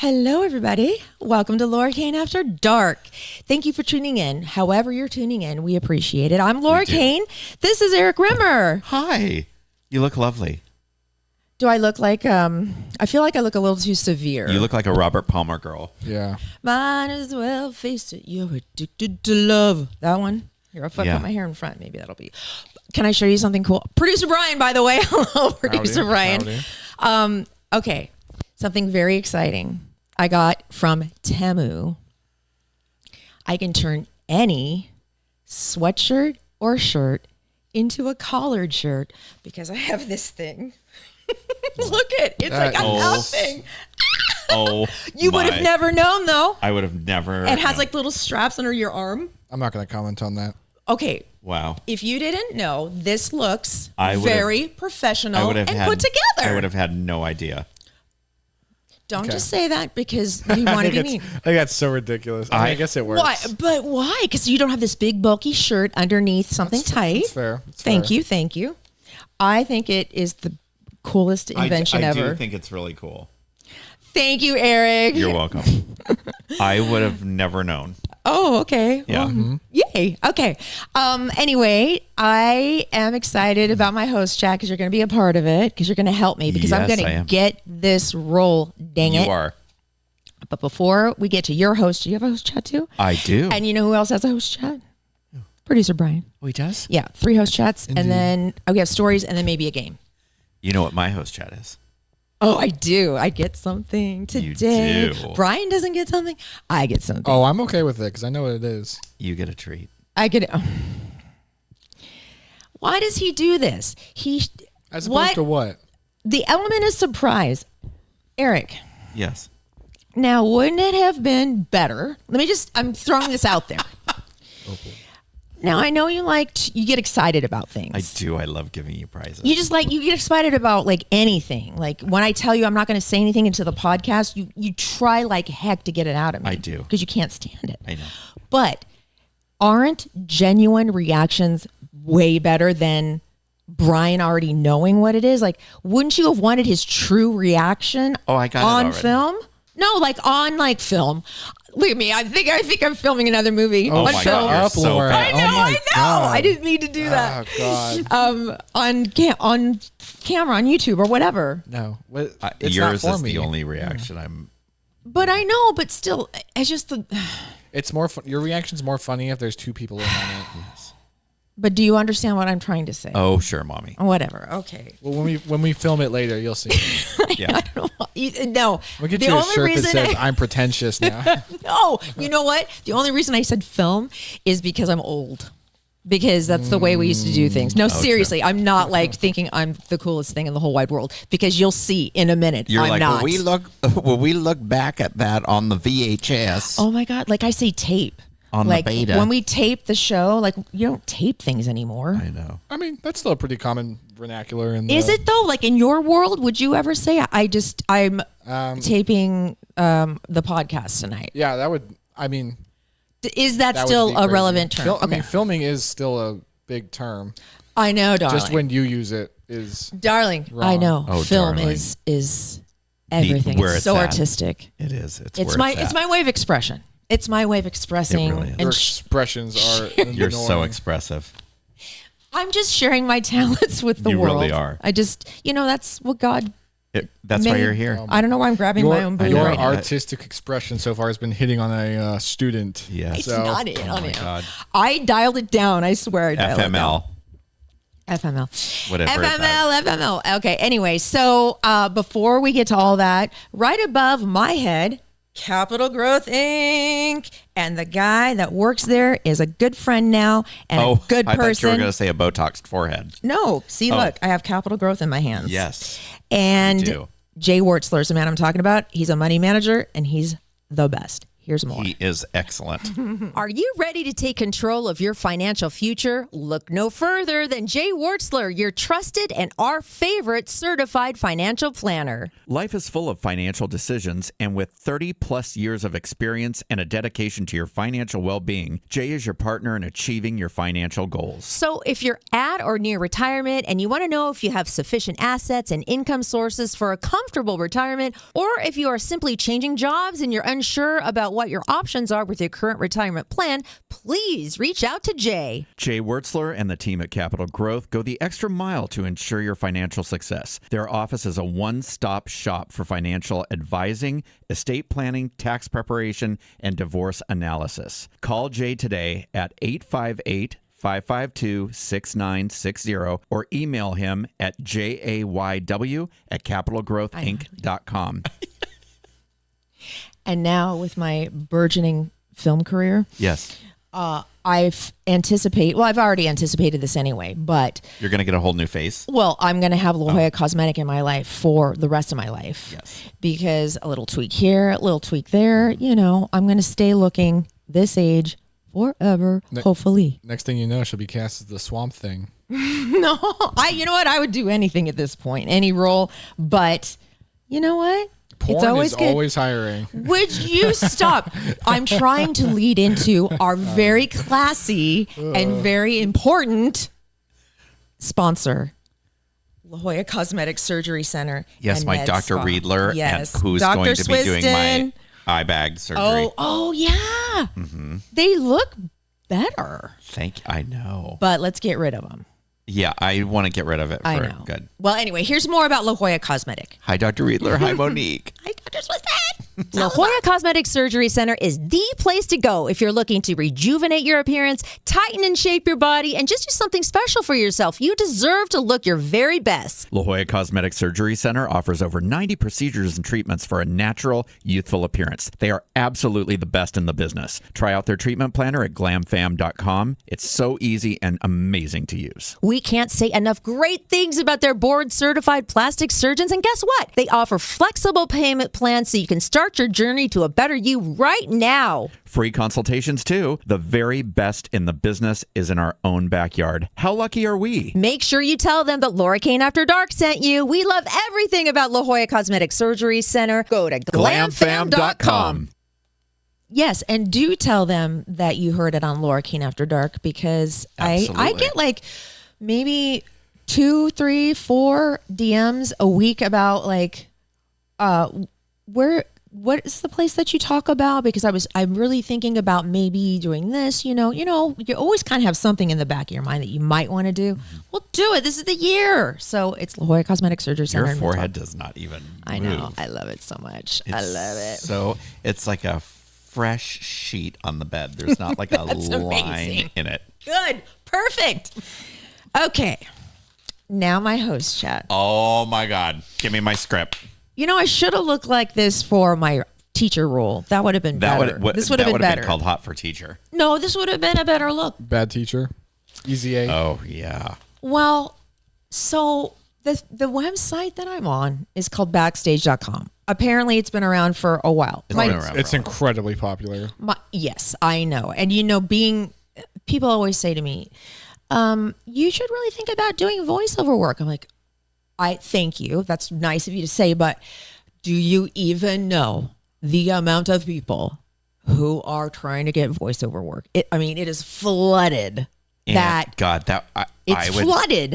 Hello, everybody. Welcome to Laura Kane After Dark. Thank you for tuning in. However you're tuning in, we appreciate it. I'm Laura Kane. This is Erik Rimmer. Hi. You look lovely. Do I look like, I feel like I look a little too severe. You look like a Robert Palmer girl. Yeah. Might as well face it. You're addicted to love. That one? Here, I'll put my hair in front. Maybe that'll be. Can I show you something cool? Producer Brian, by the way. Hello, Producer Brian. Okay. Something very exciting. I got from Temu. I can turn any sweatshirt or shirt into a collared shirt because I have this thing. Look at it's like a mouth thing. You would have never known, though. I would have never. It has like little straps under your arm. I'm not going to comment on that. Okay. Wow. If you didn't know, this looks very professional and put together. I would have had no idea. Don't just say that because you want to be mean. I think that's so ridiculous. I guess it works. Why? But why? Because you don't have this big bulky shirt underneath something tight. That's fair. Thank you. I think it is the coolest invention ever. I do think it's really cool. Thank you, Erik. You're welcome. I would have never known. Oh, okay. Yeah. Well, yay. Okay. Anyway, I am excited about my host chat because you're going to be a part of it because you're going to help me because I'm going to get this roll. Dang it. You are. But before we get to your host, do you have a host chat too? I do. And you know who else has a host chat? Producer Brian. Oh, he does? Yeah. 3 host chats. Indeed. And then we have stories and then maybe a game. You know what my host chat is? Oh, I do. I get something today. You do. Brian doesn't get something. I get something. Oh, I'm okay with it because I know what it is. You get a treat. I get it. Why does he do this? As opposed to what? The element of surprise. Erik. Yes. Now, wouldn't it have been better? I'm throwing this out there. Okay. Now, I know you get excited about things. I do. I love giving you prizes. You get excited about like anything. Like when I tell you I'm not going to say anything into the podcast, you try like heck to get it out of me. I do. Because you can't stand it. I know. But aren't genuine reactions way better than Brian already knowing what it is? Like, wouldn't you have wanted his true reaction on film? No, like on like film. Look at me. I think I'm filming another movie on film. God, so I know. God. I didn't mean to do that. Oh God. On camera, on YouTube or whatever. No. Yours not for is me. the only reaction I'm. But I know. But still, it's just the. It's more fun. Your reaction's more funny if there's 2 people in on it. Yes. But do you understand what I'm trying to say? Oh, sure, mommy. Whatever. Okay. Well, when we film it later, you'll see. Yeah. I don't know. No. We'll get you a shirt that says "I'm pretentious" now. No. You know what? The only reason I said film is because I'm old. Because that's the way we used to do things. No, seriously, true. I'm not like thinking I'm the coolest thing in the whole wide world. Because you'll see in a minute. You're I'm like, not. will we look back at that on the VHS? Oh my God! Like I say, tape. On like the beta. When we tape the show, like you don't tape things anymore. I know. I mean, that's still a pretty common vernacular. Is it though? Like in your world, would you ever say I'm taping the podcast tonight? Yeah, that would. I mean, is that still a relevant term? I mean, filming is still a big term. I know, darling. Just when you use it is darling. wrong. I know. Oh, film darling. is everything. It's so artistic. It is. It's my way of expression. It's my way of expressing. It really is. Your expressions are. You're so expressive. I'm just sharing my talents with the world. You really are. I just, that's what God. That's why you're here. I don't know why I'm grabbing my own booty right now. Your artistic expression so far has been hitting on a student. Yes. It's not it. Oh my God. I dialed it down. I swear I dialed it down. FML. Whatever. FML. Okay. Anyway, so before we get to all that, right above my head, Capital Growth Inc. And the guy that works there is a good friend now and a good person. I thought you were going to say a Botoxed forehead. No. See, look, I have Capital Growth in my hands. Yes. And Jay Wartzler is the man I'm talking about. He's a money manager and he's the best. Here's more. He is excellent. Are you ready to take control of your financial future? Look no further than Jay Wartzler, your trusted and our favorite certified financial planner. Life is full of financial decisions, and with 30 plus years of experience and a dedication to your financial well-being, Jay is your partner in achieving your financial goals. So if you're at or near retirement and you want to know if you have sufficient assets and income sources for a comfortable retirement, or if you are simply changing jobs and you're unsure about what your options are with your current retirement plan, please reach out to Jay. Jay Wertzler and the team at Capital Growth go the extra mile to ensure your financial success. Their office is a one-stop shop for financial advising, estate planning, tax preparation, and divorce analysis. Call Jay today at 858-552-6960 or email him at jayw@capitalgrowthinc.com. And now with my burgeoning film career, Yes. I've already anticipated this anyway, but You're going to get a whole new face. well, I'm going to have La Jolla Cosmetic in my life for the rest of my life. Yes. Because a little tweak here, a little tweak there, I'm going to stay looking this age forever, hopefully. Next thing you know, she'll be cast as the Swamp Thing. No, you know what? I would do anything at this point, any role, but you know what? Porn is always hiring. Would you stop? I'm trying to lead into our very classy and very important sponsor, La Jolla Cosmetic Surgery Center. Yes, and my Med Dr. Spa. Riedler, Yes, and who's Dr. going to be doing my Swiston. eye bag surgery. Oh yeah. They look better, I know. but let's get rid of them. Yeah, I want to get rid of it I for know. good. Well, anyway, here's more about La Jolla Cosmetic. Hi, Dr. Riedler. Hi, Monique. Hi, Dr. Swiston. La Jolla Cosmetic Surgery Center is the place to go if you're looking to rejuvenate your appearance, tighten and shape your body, and just do something special for yourself. You deserve to look your very best. La Jolla Cosmetic Surgery Center offers over 90 procedures and treatments for a natural, youthful appearance. They are absolutely the best in the business. Try out their treatment planner at glamfam.com. It's so easy and amazing to use. We can't say enough great things about their board-certified plastic surgeons, and guess what? They offer flexible payment plans so you can start your journey to a better you right now. Free consultations, too. The very best in the business is in our own backyard. How lucky are we? Make sure you tell them that Laura Kane After Dark sent you. We love everything about La Jolla Cosmetic Surgery Center. Go to glamfam.com. Yes, and do tell them that you heard it on Laura Kane After Dark, because I Absolutely. get like maybe 2, 3, 4 DMs a week about like what is the place that you talk about? Because I'm really thinking about maybe doing this, you always kind of have something in the back of your mind that you might want to do. Well, do it. This is the year. So it's La Jolla Cosmetic Surgery Center. Your in forehead Midtown. does not even I move. know. I love it so much. I love it. So it's like a fresh sheet on the bed. There's not like a line amazing. in it. Good. Perfect. Okay. Now my host chat. Oh my God. Give me my script. I should have looked like this for my teacher role. That would have been better. This would have been better. Called Hot for Teacher. No, this would have been a better look. Bad teacher. Easy A. Oh, yeah. Well, so the website that I'm on is called backstage.com. Apparently it's been around for a while. It's been around. It's incredibly popular. Yes, I know. And people always say to me, you should really think about doing voiceover work. I'm like, I thank you. That's nice of you to say, but do you even know the amount of people who are trying to get voiceover work? It is flooded. Flooded.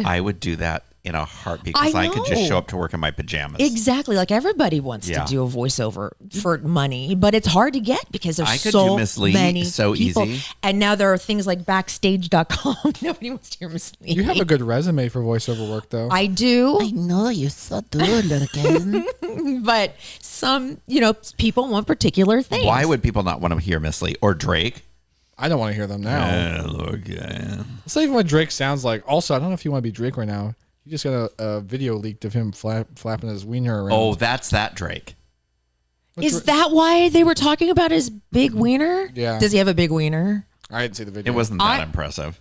I would do that in a heartbeat because I could just show up to work in my pajamas. Exactly. Like everybody wants to do a voiceover for money, but it's hard to get because there's so many people. Easy. And now there are things like backstage.com. Nobody wants to hear Miss Lee. You have a good resume for voiceover work, though. I do. I know you so do, again. But some, people want particular things. Why would people not want to hear Miss Lee or Drake? I don't want to hear them now. Let's not even what Drake sounds like. Also, I don't know if you want to be Drake right now. You just got a video leaked of him flapping his wiener around. Oh, that's that Drake. Is that why they were talking about his big wiener? Yeah. Does he have a big wiener? I didn't see the video. It wasn't that impressive.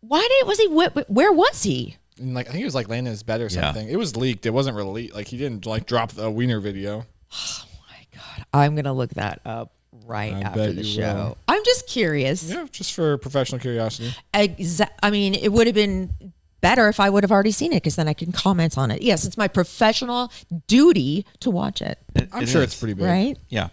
Where was he? And I think he was laying in his bed or something. It was leaked. It wasn't really he didn't drop the wiener video. Oh my God. I'm going to look that up right I after bet the you show. will. I'm just curious. Yeah, just for professional curiosity. I mean, it would have been better if I would have already seen it because then I can comment on it. Yes, it's my professional duty to watch it. I'm sure it's pretty big. Right? Yeah.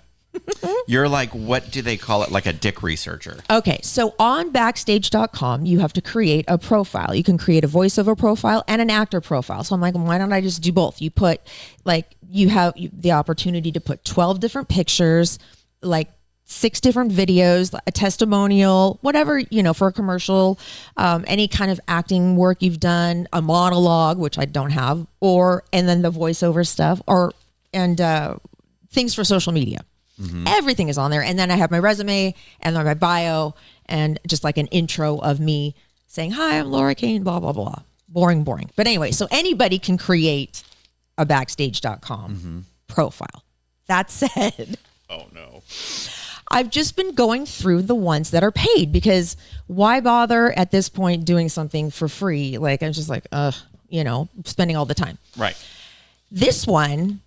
You're like, what do they call it? Like a dick researcher. Okay, so on backstage.com, you have to create a profile. You can create a voiceover profile and an actor profile. So I'm like, why don't I just do both? You put, like, you have the opportunity to put 12 different pictures, like 6 different videos, a testimonial, whatever, for a commercial, any kind of acting work you've done, a monologue, which I don't have, and then the voiceover stuff, and things for social media. Mm-hmm. Everything is on there. And then I have my resume and then my bio and just like an intro of me saying, hi, I'm Laura Kane, blah, blah, blah. Boring. But anyway, so anybody can create a backstage.com profile. That said, oh no, I've just been going through the ones that are paid because why bother at this point doing something for free? Like, I'm just like, spending all the time. Right. This one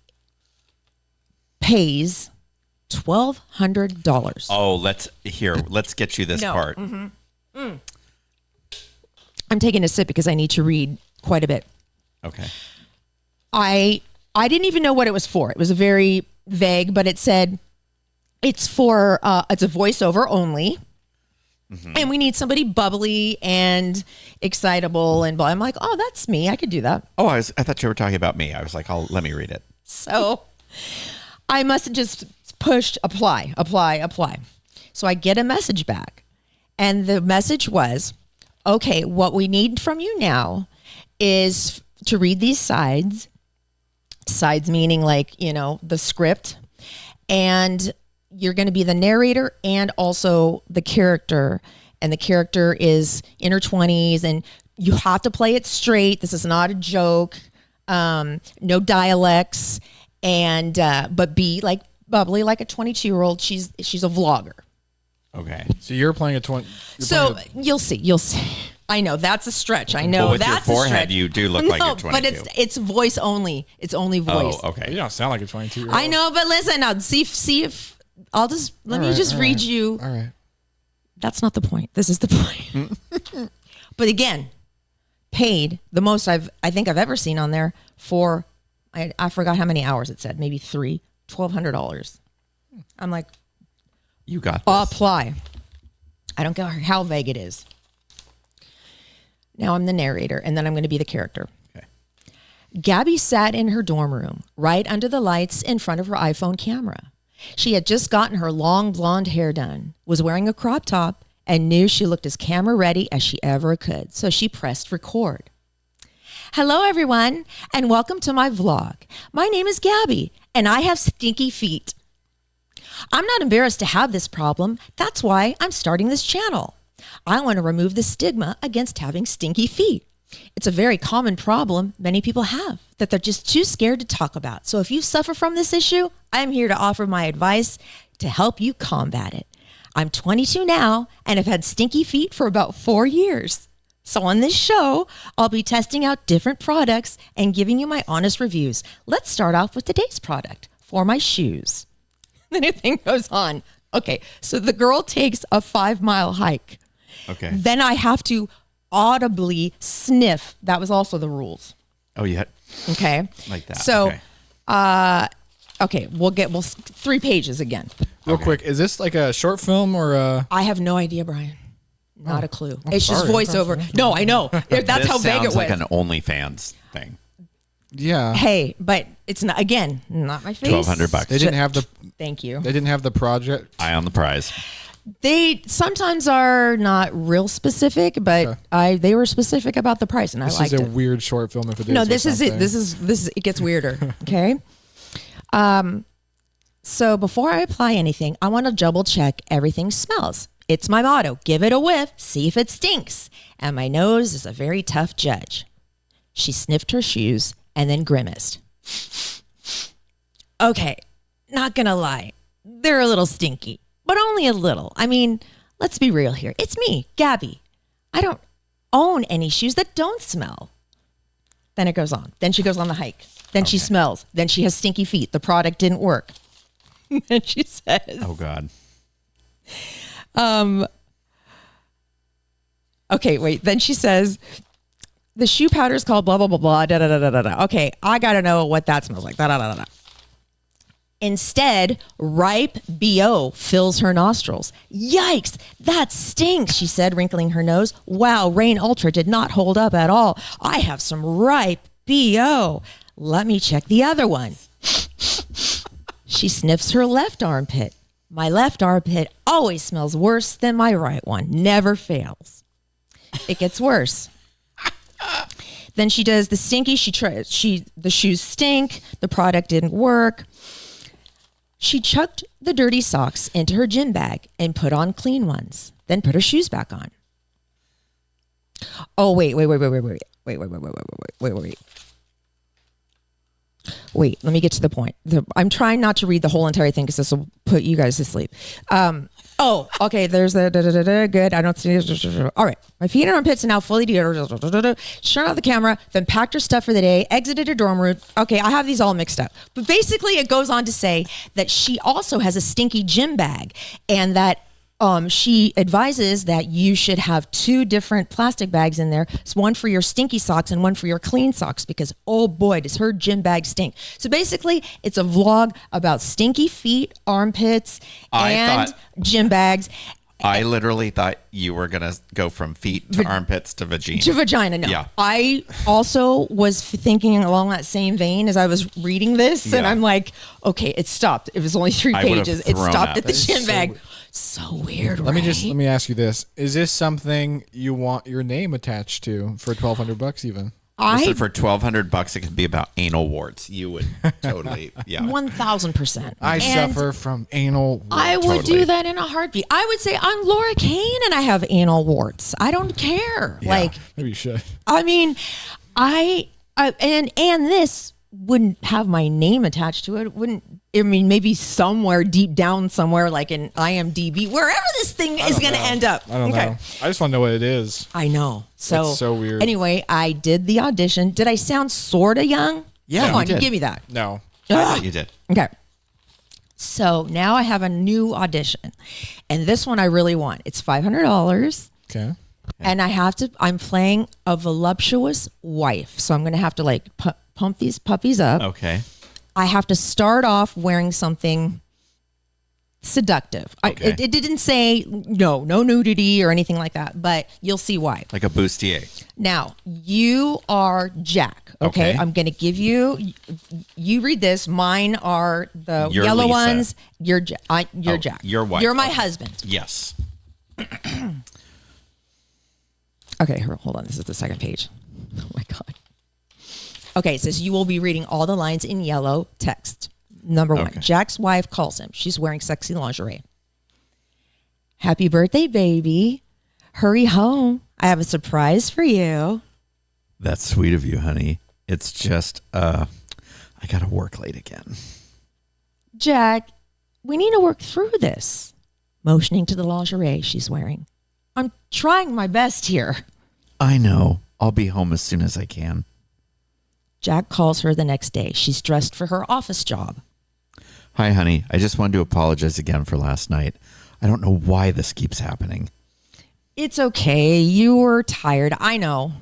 pays $1,200. Oh, let's get you this part. Mm-hmm. I'm taking a sip because I need to read quite a bit. Okay. I didn't even know what it was for. It was very vague, but it said it's for it's a voiceover only. Mm-hmm. And we need somebody bubbly and excitable and blah. I'm like, oh, that's me. I could do that. Oh, I thought you were talking about me. I was like, let me read it. So I must have just pushed apply. So I get a message back. And the message was, okay, what we need from you now is to read these sides meaning like, the script. And you're going to be the narrator and also the character. And the character is in her 20s and you have to play it straight. This is not a joke. No dialects. And, but be like bubbly like a 22-year-old. She's a vlogger. Okay. So you're playing a 20. You'll see. I know that's a stretch. I know well, with that's your forehead, a stretch. you do look like you're 22. But it's voice only. It's only voice. Oh, okay. You don't sound like a 22-year-old. I know, but listen now. See if I'll just let me read you. All right. That's not the point. This is the point. But again, paid the most I think I've ever seen on there for. I forgot how many hours it said. Maybe $1,200. I'm like, you got this. Apply. I don't care how vague it is. Now I'm the narrator, and then I'm going to be the character. Okay. Gabby sat in her dorm room, right under the lights in front of her iPhone camera. She had just gotten her long blonde hair done, was wearing a crop top, and knew she looked as camera ready as she ever could. So she pressed record. Hello, everyone, and welcome to my vlog. My name is Gabby, and I have stinky feet. I'm not embarrassed to have this problem. That's why I'm starting this channel. I want to remove the stigma against having stinky feet. It's a very common problem many people have that they're just too scared to talk about. So if you suffer from this issue, I'm here to offer my advice to help you combat it. I'm 22 now and have had stinky feet for about 4 years. So on this show, I'll be testing out different products and giving you my honest reviews. Let's start off with today's product for my shoes. Then the thing goes on. Okay, so the girl takes a 5-mile hike. Okay. Then I have to audibly sniff. That was also the rules. Oh, yeah. Okay. Like that. So, okay. Okay, we'll 3 pages again. Real quick, is this like a short film or a... I have no idea, Brian. Not a clue. It's sorry. just voiceover. No, I know. That's how vague it was. This sounds like an OnlyFans thing. Yeah. Hey, but it's not, again, not my face. $1,200. They didn't have the... Thank you. They didn't have the project. Eye on the prize. They sometimes are not real specific, but they were specific about the price, and I liked it. This is a weird short film if it is. No, this is it. This is it gets weirder. Okay. So before I apply anything, I want to double check everything smells. It's my motto. Give it a whiff, see if it stinks. And my nose is a very tough judge. She sniffed her shoes and then grimaced. Okay, not gonna lie. They're a little stinky, but only a little. I mean, let's be real here. It's me, Gabby. I don't own any shoes that don't smell. Then it goes on. Then she goes on the hike. Then she smells. Then she has stinky feet. The product didn't work. Then she says, oh, God. Okay, wait. Then she says, the shoe powder is called blah, blah, blah, blah, da, da, da, da, da, da. Okay, I got to know what that smells like. Da, da, da, da, da. Instead, ripe BO fills her nostrils. Yikes, that stinks, she said, wrinkling her nose. Wow, Rain Ultra did not hold up at all. I have some ripe BO. Let me check the other one. She sniffs her left armpit. My left armpit always smells worse than my right one. Never fails. It gets worse. Then she does the stinky. The shoes stink. The product didn't work. She chucked the dirty socks into her gym bag and put on clean ones. Then put her shoes back on. Oh, wait. Wait, let me get to the point. I'm trying not to read the whole entire thing because this will put you guys to sleep. Okay. There's the good. I don't see. All right. My feet and armpits are now fully deodorant. She turned off the camera, then packed her stuff for the day, exited her dorm room. Okay, I have these all mixed up. But basically, it goes on to say that she also has a stinky gym bag, and that she advises that you should have 2 different plastic bags in there. It's one for your stinky socks and one for your clean socks because, oh boy, does her gym bag stink. So basically, it's a vlog about stinky feet, armpits, and gym bags. I literally thought you were going to go from feet to armpits to vagina. To vagina, no. Yeah. I also was thinking along that same vein as I was reading this, and I'm like, okay, it stopped. It was only 3 pages. It stopped at the gym bag. So weird, Let me ask you this. Is this something you want your name attached to for $1,200 even? Listen, for $1,200, it could be about anal warts. You would totally, 1,000%. I suffer from anal warts. I would do that in a heartbeat. I would say I'm Laura Kane and I have anal warts. I don't care. Yeah, maybe you should. I mean, and this wouldn't have my name attached to it. It wouldn't. I mean, maybe somewhere deep down somewhere, like in IMDb, wherever this thing is going to end up. I don't know. I just want to know what it is. I know. It's so weird. Anyway, I did the audition. Did I sound sort of young? Yeah, Come on, you did. give me that. No. I thought you did. Okay. So now I have a new audition. And this one I really want. It's $500. Okay. And I'm playing a voluptuous wife. So I'm going to have to pump these puppies up. Okay. I have to start off wearing something seductive. Okay. It didn't say no nudity or anything like that, but you'll see why. Like a bustier. Now, you are Jack. Okay. I'm going to give you read this. Mine are the You're yellow Lisa. ones. You're Jack. Your wife. You're my husband. Yes. Okay, hold on. This is the second page. Oh my God. Okay, it says you will be reading all the lines in yellow text. Number 1, Jack's wife calls him. She's wearing sexy lingerie. Happy birthday, baby. Hurry home. I have a surprise for you. That's sweet of you, honey. It's just, I got to work late again. Jack, we need to work through this. Motioning to the lingerie she's wearing. I'm trying my best here. I know. I'll be home as soon as I can. Jack calls her the next day. She's dressed for her office job. Hi, honey. I just wanted to apologize again for last night. I don't know why this keeps happening. It's okay. You were tired. I know.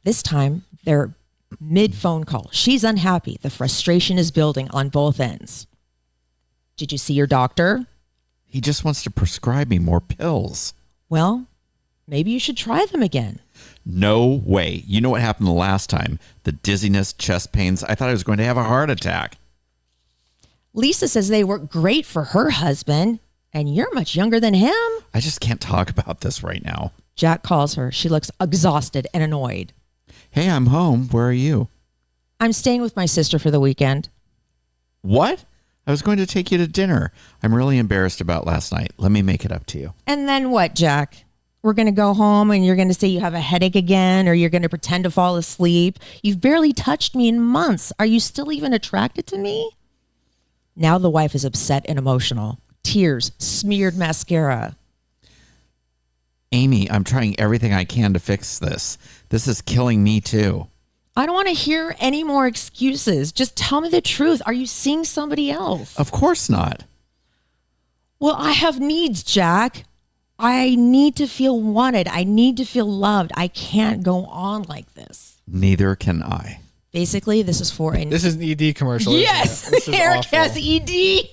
This time, they're mid-phone call. She's unhappy. The frustration is building on both ends. Did you see your doctor? He just wants to prescribe me more pills. Well, maybe you should try them again. No way. You know what happened the last time? The dizziness, chest pains. I thought I was going to have a heart attack. Lisa says they work great for her husband, and you're much younger than him. I just can't talk about this right now. Jack calls her. She looks exhausted and annoyed. Hey, I'm home. Where are you? I'm staying with my sister for the weekend. What? I was going to take you to dinner. I'm really embarrassed about last night. Let me make it up to you. And then what, Jack? We're going to go home and you're going to say you have a headache again, or you're going to pretend to fall asleep. You've barely touched me in months. Are you still even attracted to me? Now the wife is upset and emotional. Tears, smeared mascara. Amy, I'm trying everything I can to fix this. This is killing me too. I don't want to hear any more excuses. Just tell me the truth. Are you seeing somebody else? Of course not. Well, I have needs, Jack. I need to feel wanted. I need to feel loved. I can't go on like this. Neither can I. Basically, this is for This is an ED commercial. Yes, This is Erik awful. has ED.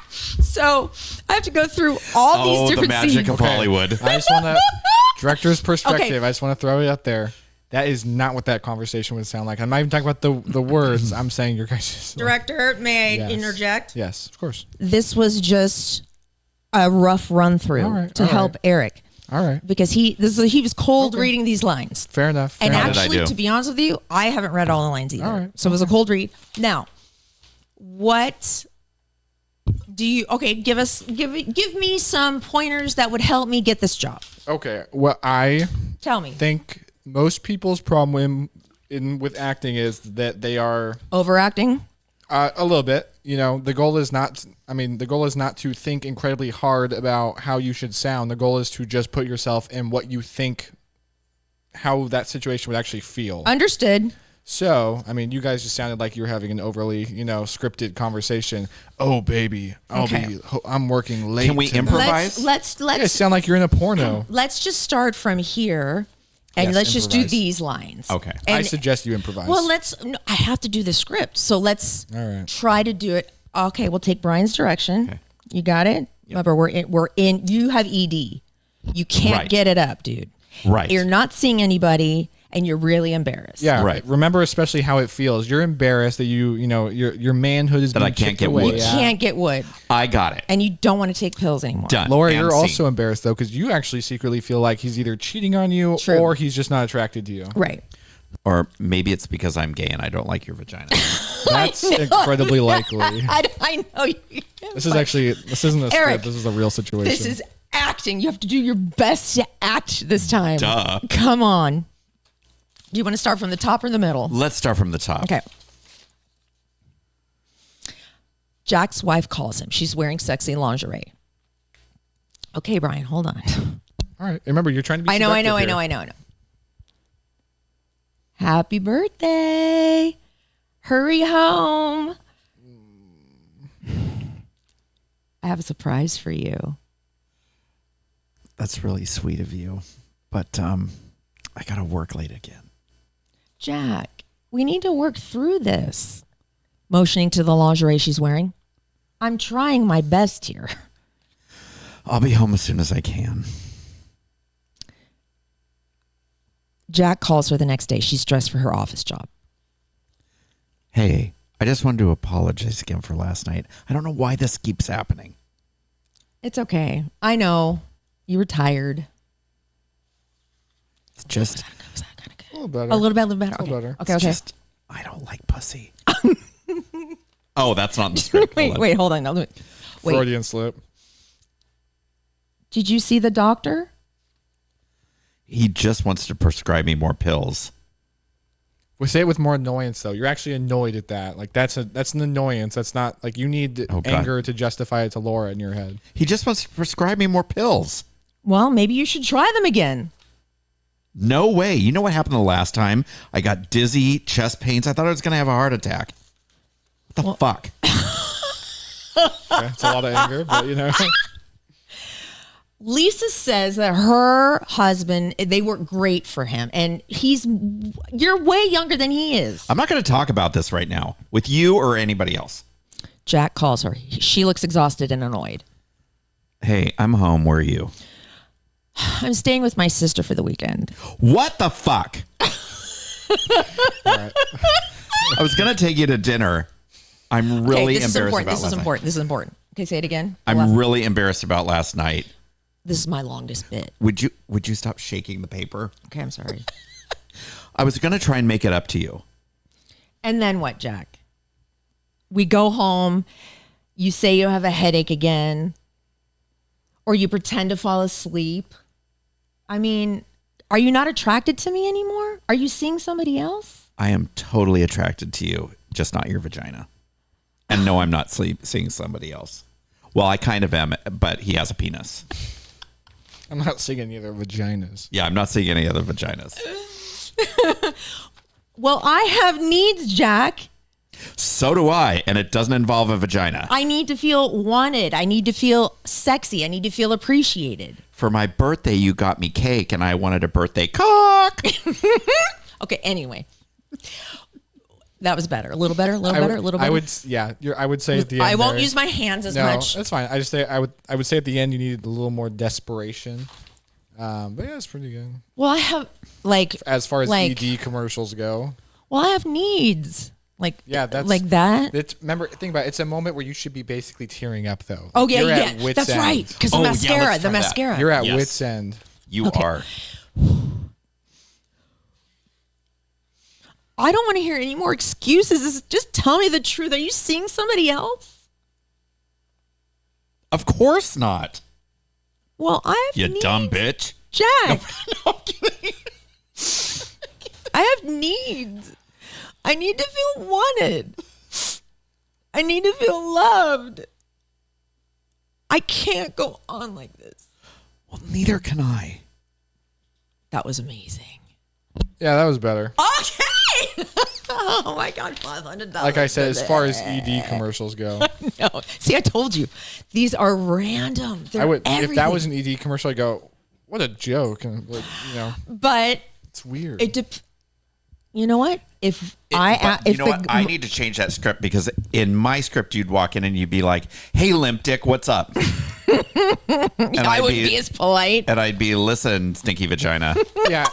So I have to go through all these different the magic scenes. of Hollywood. I just want to, director's perspective, Okay. I just want to throw it out there. That is not what that conversation would sound like. I'm not even talking about the words. I'm saying your guys. Director, may I Yes. interject? Yes, of course. This was just a rough run through All right, to all help right. Erik All right. because he was cold reading these lines. Fair enough. And How did I actually, do? to be honest with you, I haven't read all the lines either. All right. So it was a cold read. Now, what do you? Okay, give me some pointers that would help me get this job. Okay. Well, I Tell me. think most people's problem with acting is that they are Overacting. a little bit. You know, the goal is not. I mean, the goal is not to think incredibly hard about how you should sound. The goal is to just put yourself in what you think, how that situation would actually feel. Understood. So, I mean, you guys just sounded like you were having an overly, scripted conversation. Oh, baby, Okay. I'm working late. Can we tonight." improvise? Let's You guys sound like you're in a porno. let's just start from here, and Yes, let's just do improvise. these lines. Okay. I And- suggest you improvise. Well, I have to do the script, so let's All right. try to do it. Okay, we'll take Brian's direction. Okay. You got it. Remember, we're in. You have ED. You can't Right. get it up, dude. Right. You're not seeing anybody, and you're really embarrassed. Yeah, Right. Remember especially how it feels. You're embarrassed that your manhood is That being I can't chipped get away. wood. You Yeah. can't get wood, I got it. and you don't want to take pills anymore. Done. Laura, And you're scene. also embarrassed though because you actually secretly feel like he's either cheating on you True. or he's just not attracted to you. Right. Or maybe it's because I'm gay and I don't like your vagina. That's incredibly likely. I know. This isn't a script. Erik, This is a real situation. This is acting. You have to do your best to act this time. Duh. Come on. Do you want to start from the top or the middle? Let's start from the top. Okay. Jack's wife calls him. She's wearing sexy lingerie. Okay, Brian, hold on. All right. Remember, you're trying to be I know. seductive here. Happy birthday. Hurry home. I have a surprise for you. That's really sweet of you. But I got to work late again. Jack, we need to work through this. Motioning to the lingerie she's wearing. I'm trying my best here. I'll be home as soon as I can. Jack calls her the next day. She's dressed for her office job. Hey, I just wanted to apologize again for last night. I don't know why this keeps happening. It's okay. I know. You were tired. It's just, A little better. A little better. A little better. Okay, it's okay. just, I don't like pussy. Oh, that's not in the script. Wait, hold on. No, wait. Freudian slip. Did you see the doctor? He just wants to prescribe me more pills. We say it with more annoyance though. You're actually annoyed at that. Like that's an annoyance. That's not like you need Oh, God. anger to justify it to Laura in your head. He just wants to prescribe me more pills. Well, maybe you should try them again. No way. You know what happened the last time? I got dizzy, chest pains. I thought I was going to have a heart attack. What the fuck? Okay, it's a lot of anger, but Lisa says that her husband, they work great for him, and you're way younger than he is. I'm not going to talk about this right now with you or anybody else. Jack calls her. She looks exhausted and annoyed. Hey, I'm home. Where are you? I'm staying with my sister for the weekend. What the fuck? All right. I was going to take you to dinner. I'm really this is embarrassed important. about last night. This is important. Okay, say it again. I'm really embarrassed about last night. This is my longest bit. Would you stop shaking the paper? Okay, I'm sorry. I was going to try and make it up to you. And then what, Jack? We go home. You say you have a headache again. Or you pretend to fall asleep. I mean, are you not attracted to me anymore? Are you seeing somebody else? I am totally attracted to you, just not your vagina. And no, I'm not seeing somebody else. Well, I kind of am, but he has a penis. I'm not seeing any other vaginas. Yeah, I'm not seeing any other vaginas. Well, I have needs, Jack. So do I, and it doesn't involve a vagina. I need to feel wanted. I need to feel sexy. I need to feel appreciated. For my birthday, you got me cake, and I wanted a birthday cock. Okay, anyway. That was better. A little better, a little better, a little better. I would say at the end. I won't there- use my hands as No, much. that's fine. I would say at the end you needed a little more desperation. But yeah, it's pretty good. Well, I have As far as ED commercials go. Well, I have needs. That's like that. Remember, think about it. It's a moment where you should be basically tearing up, though. Oh yeah, You're yeah. at wit's That's end. right. Because the let's mascara, try that. You're at Yes. wit's end. You are. I don't want to hear any more excuses. Just tell me the truth. Are you seeing somebody else? Of course not. Well, I have You needs. dumb bitch. Jack. No, I'm kidding. I have needs. I need to feel wanted. I need to feel loved. I can't go on like this. Well, neither can I. That was amazing. Yeah, that was better. Okay. Oh my God, $500. Like I said, as far as ED commercials go, No. See, I told you. These are random. They're if that everything. was an ED commercial, I'd go, what a joke. And But it's weird. you know what? If I need to change that script because in my script you'd walk in and you'd be like, "Hey, limp dick, what's up?" And I wouldn't be as polite. And I'd be, "Listen, stinky vagina." Yeah.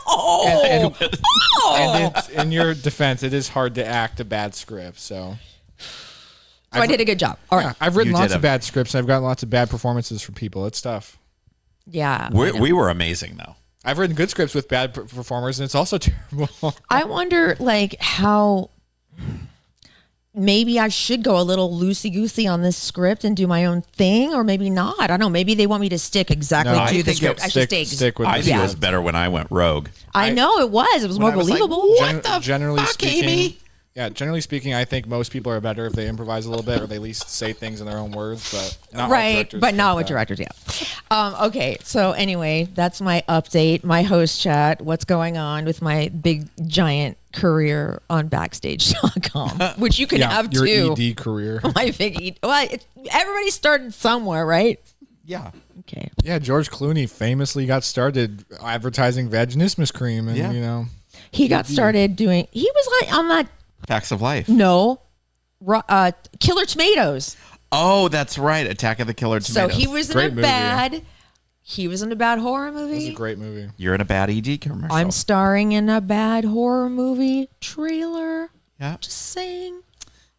And it's, in your defense, it is hard to act a bad script. So I did a good job. All right. yeah, I've written You lots did of bad scripts. And I've gotten lots of bad performances from people. It's tough. Yeah. We were amazing though. I've written good scripts with bad performers, and it's also terrible. I wonder, how maybe I should go a little loosey-goosey on this script and do my own thing, or maybe not. I don't know. Maybe they want me to stick exactly No, I to the think script. I should stick with I the think it was script. better when I went rogue. I know it was. It was more I was like, believable. "What the generally fuck, speaking, Amy?" Yeah, generally speaking, I think most people are better if they improvise a little bit or they at least say things in their own words, but not all Right, directors but think not with that. directors, yeah. Okay, so anyway, that's my update, my host chat, what's going on with my big, giant career on Backstage.com, which you can have your too. ED career. My big ED. Well, everybody started somewhere, right? Yeah. Okay. Yeah, George Clooney famously got started advertising vaginismus cream, and Yeah. He got started doing, he was like on that, Facts of Life. no, Killer Tomatoes. Oh, that's right. Attack of the Killer Tomatoes. So he was in Great a movie. bad horror it was a movie. great movie. You're in a bad ED commercial. I'm starring in a bad horror movie trailer. Yeah. Just saying.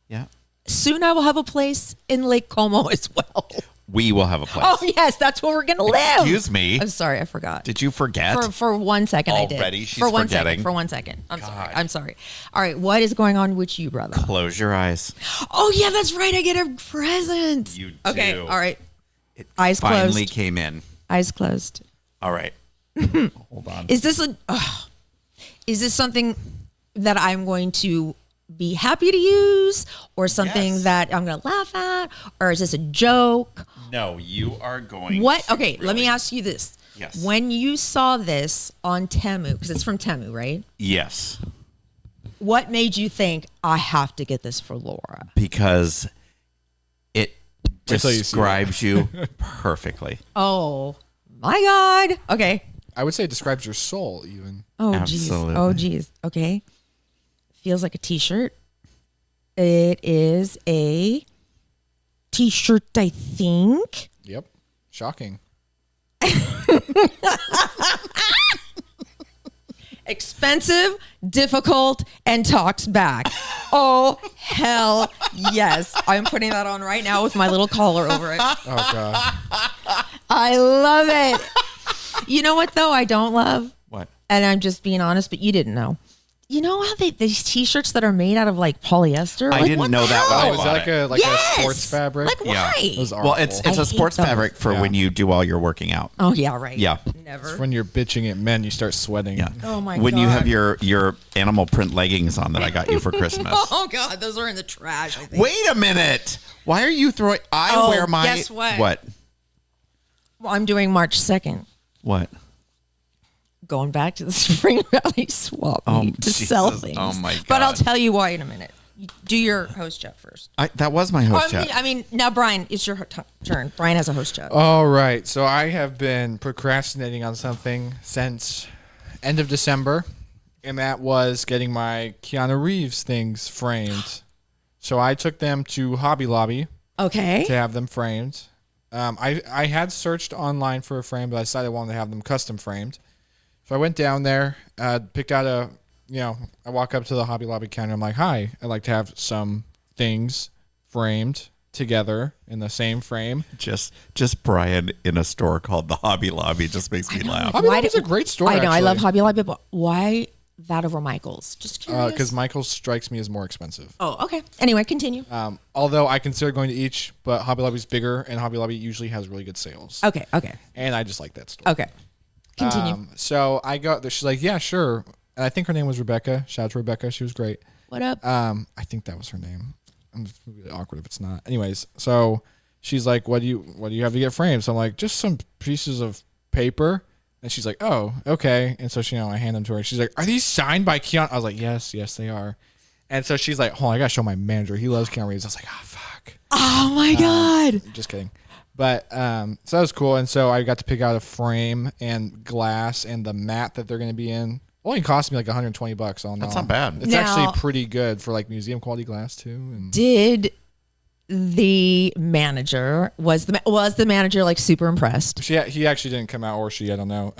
Yeah. Soon I will have a place in Lake Como as well. We will have a place. Oh yes, that's where we're gonna live. Excuse me. I'm sorry, I forgot. Did you forget? For 1 second I did. Already? She's for one forgetting. second. For 1 second. I'm sorry. God. I'm sorry. All right, what is going on with you, brother? Close your eyes. Oh yeah, that's right. I get a present. You Okay. do. All right. It Eyes finally closed. came in. Eyes closed. All right. Hold on. Is this something that I'm going to be happy to use, or something Yes. that I'm going to laugh at, or is this a joke? No, you are going What? to Okay, let me really- ask you this. Yes. When you saw this on Temu, because it's from Temu, right? Yes. What made you think I have to get this for Laura? Because it Wait till you see describes you perfectly. Oh my God. Okay. I would say it describes your soul, even. Oh geez. Absolutely. Oh geez. Okay. Feels like a t-shirt. It is a t-shirt, I think. Yep. Shocking. Expensive, difficult, and talks back. Oh, hell yes. I'm putting that on right now with my little collar over it. Oh, God. I love it. You know what, though, I don't love? What? And I'm just being honest, but you didn't know. You know how these t-shirts that are made out of like polyester? I Like, didn't what know the that when I hell? Oh, is bought that it. like a Yes! sports fabric? Like, Yeah. why? Those are Well, awful. it's I a hate sports those. fabric for Yeah. when you do while you're working out. Oh, yeah, right. Yeah. Never. When you're bitching at men, you start sweating. Yeah. Oh, my when you God. have your animal print leggings on that I got you for Christmas. Oh, God, those are in the trash, I think. Wait a minute. Why are you throwing? I wear my. guess what? What? Well, I'm doing March 2nd. What? Going back to the Spring Valley swap Oh, meet to sell Jesus. things. Oh, my But I'll God. tell you why in a minute. Do your host job first. That was my host chat. I mean, now Brian, it's your turn. Brian has a host job. All right. So I have been procrastinating on something since end of December, and that was getting my Keanu Reeves things framed. So I took them to Hobby Lobby. Okay. To have them framed. I had searched online for a frame, but I decided I wanted to have them custom framed. So I went down there, picked out I walk up to the Hobby Lobby counter. I'm like, hi, I'd like to have some things framed together in the same frame. Just Brian in a store called the Hobby Lobby just makes me laugh. Hobby Lobby's a great store, I know, actually. I love Hobby Lobby, but why that over Michael's? Just curious. Because Michael's strikes me as more expensive. Oh, okay. Anyway, continue. Although I consider going to each, but Hobby Lobby's bigger, and Hobby Lobby usually has really good sales. Okay. And I just like that store. Okay. Continue. So I got there. She's like, yeah, sure. And I think her name was Rebecca. Shout out to Rebecca. She was great. What up? I think that was her name. I'm really awkward if it's not. Anyways, so she's like, what do you have to get framed? So I'm like, just some pieces of paper. And she's like, oh, okay. And so I hand them to her. She's like, are these signed by Keanu? I was like, yes, they are. And so she's like, hold on, I got to show my manager. He loves Keanu Reeves. I was like, oh, fuck. Oh, my God. Just kidding. But so that was cool. And so I got to pick out a frame and glass and the mat that they're going to be in. Only cost me like $120 all in all. That's not bad. It's actually pretty good for like museum quality glass too. And did the manager was the manager like super impressed? He actually didn't come out, or she, I don't know.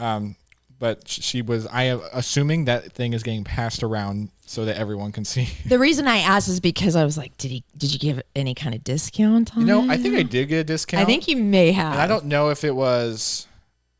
But she was. I am assuming that thing is getting passed around so that everyone can see. The reason I asked is because I was like, did you give any kind of discount on it? I think I did get a discount. I think you may have. And I don't know if it was.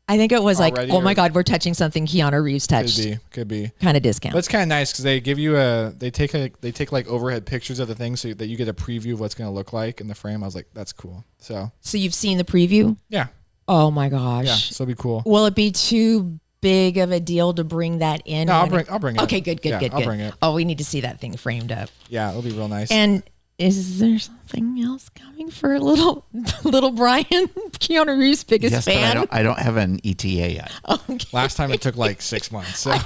I think it was like, oh my or- God, we're touching something Keanu Reeves touched. Could be. Kind of discount. But it's kind of nice because they give you they take like overhead pictures of the thing so that you get a preview of what's going to look like in the frame. I was like, that's cool. So you've seen the preview? yeah, Oh my gosh. yeah, so it'll be cool. Will it be too big of a deal to bring that in? No, I'll bring it. Okay, good. Yeah, I'll bring it. Oh, we need to see that thing framed up. Yeah, it'll be real nice. And is there something else coming for little Brian, Keanu Reeves' biggest fan? But I don't have an ETA yet. Okay. Last time it took like 6 months. So,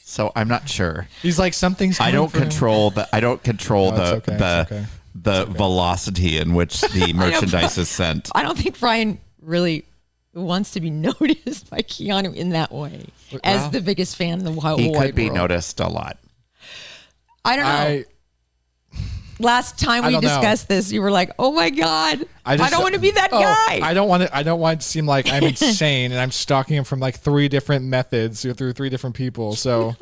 So I'm not sure. he's like, something's. I don't control the it's okay. the velocity in which the merchandise is sent. I don't think Brian really wants to be noticed by Keanu in that way as the biggest fan in the whole He wide could be world. noticed a lot. I don't know. Last time we discussed this, you were like, "Oh my God, I don't want to be that guy." I don't want it to seem like I'm insane and I'm stalking him from like 3 different methods through 3 different people. So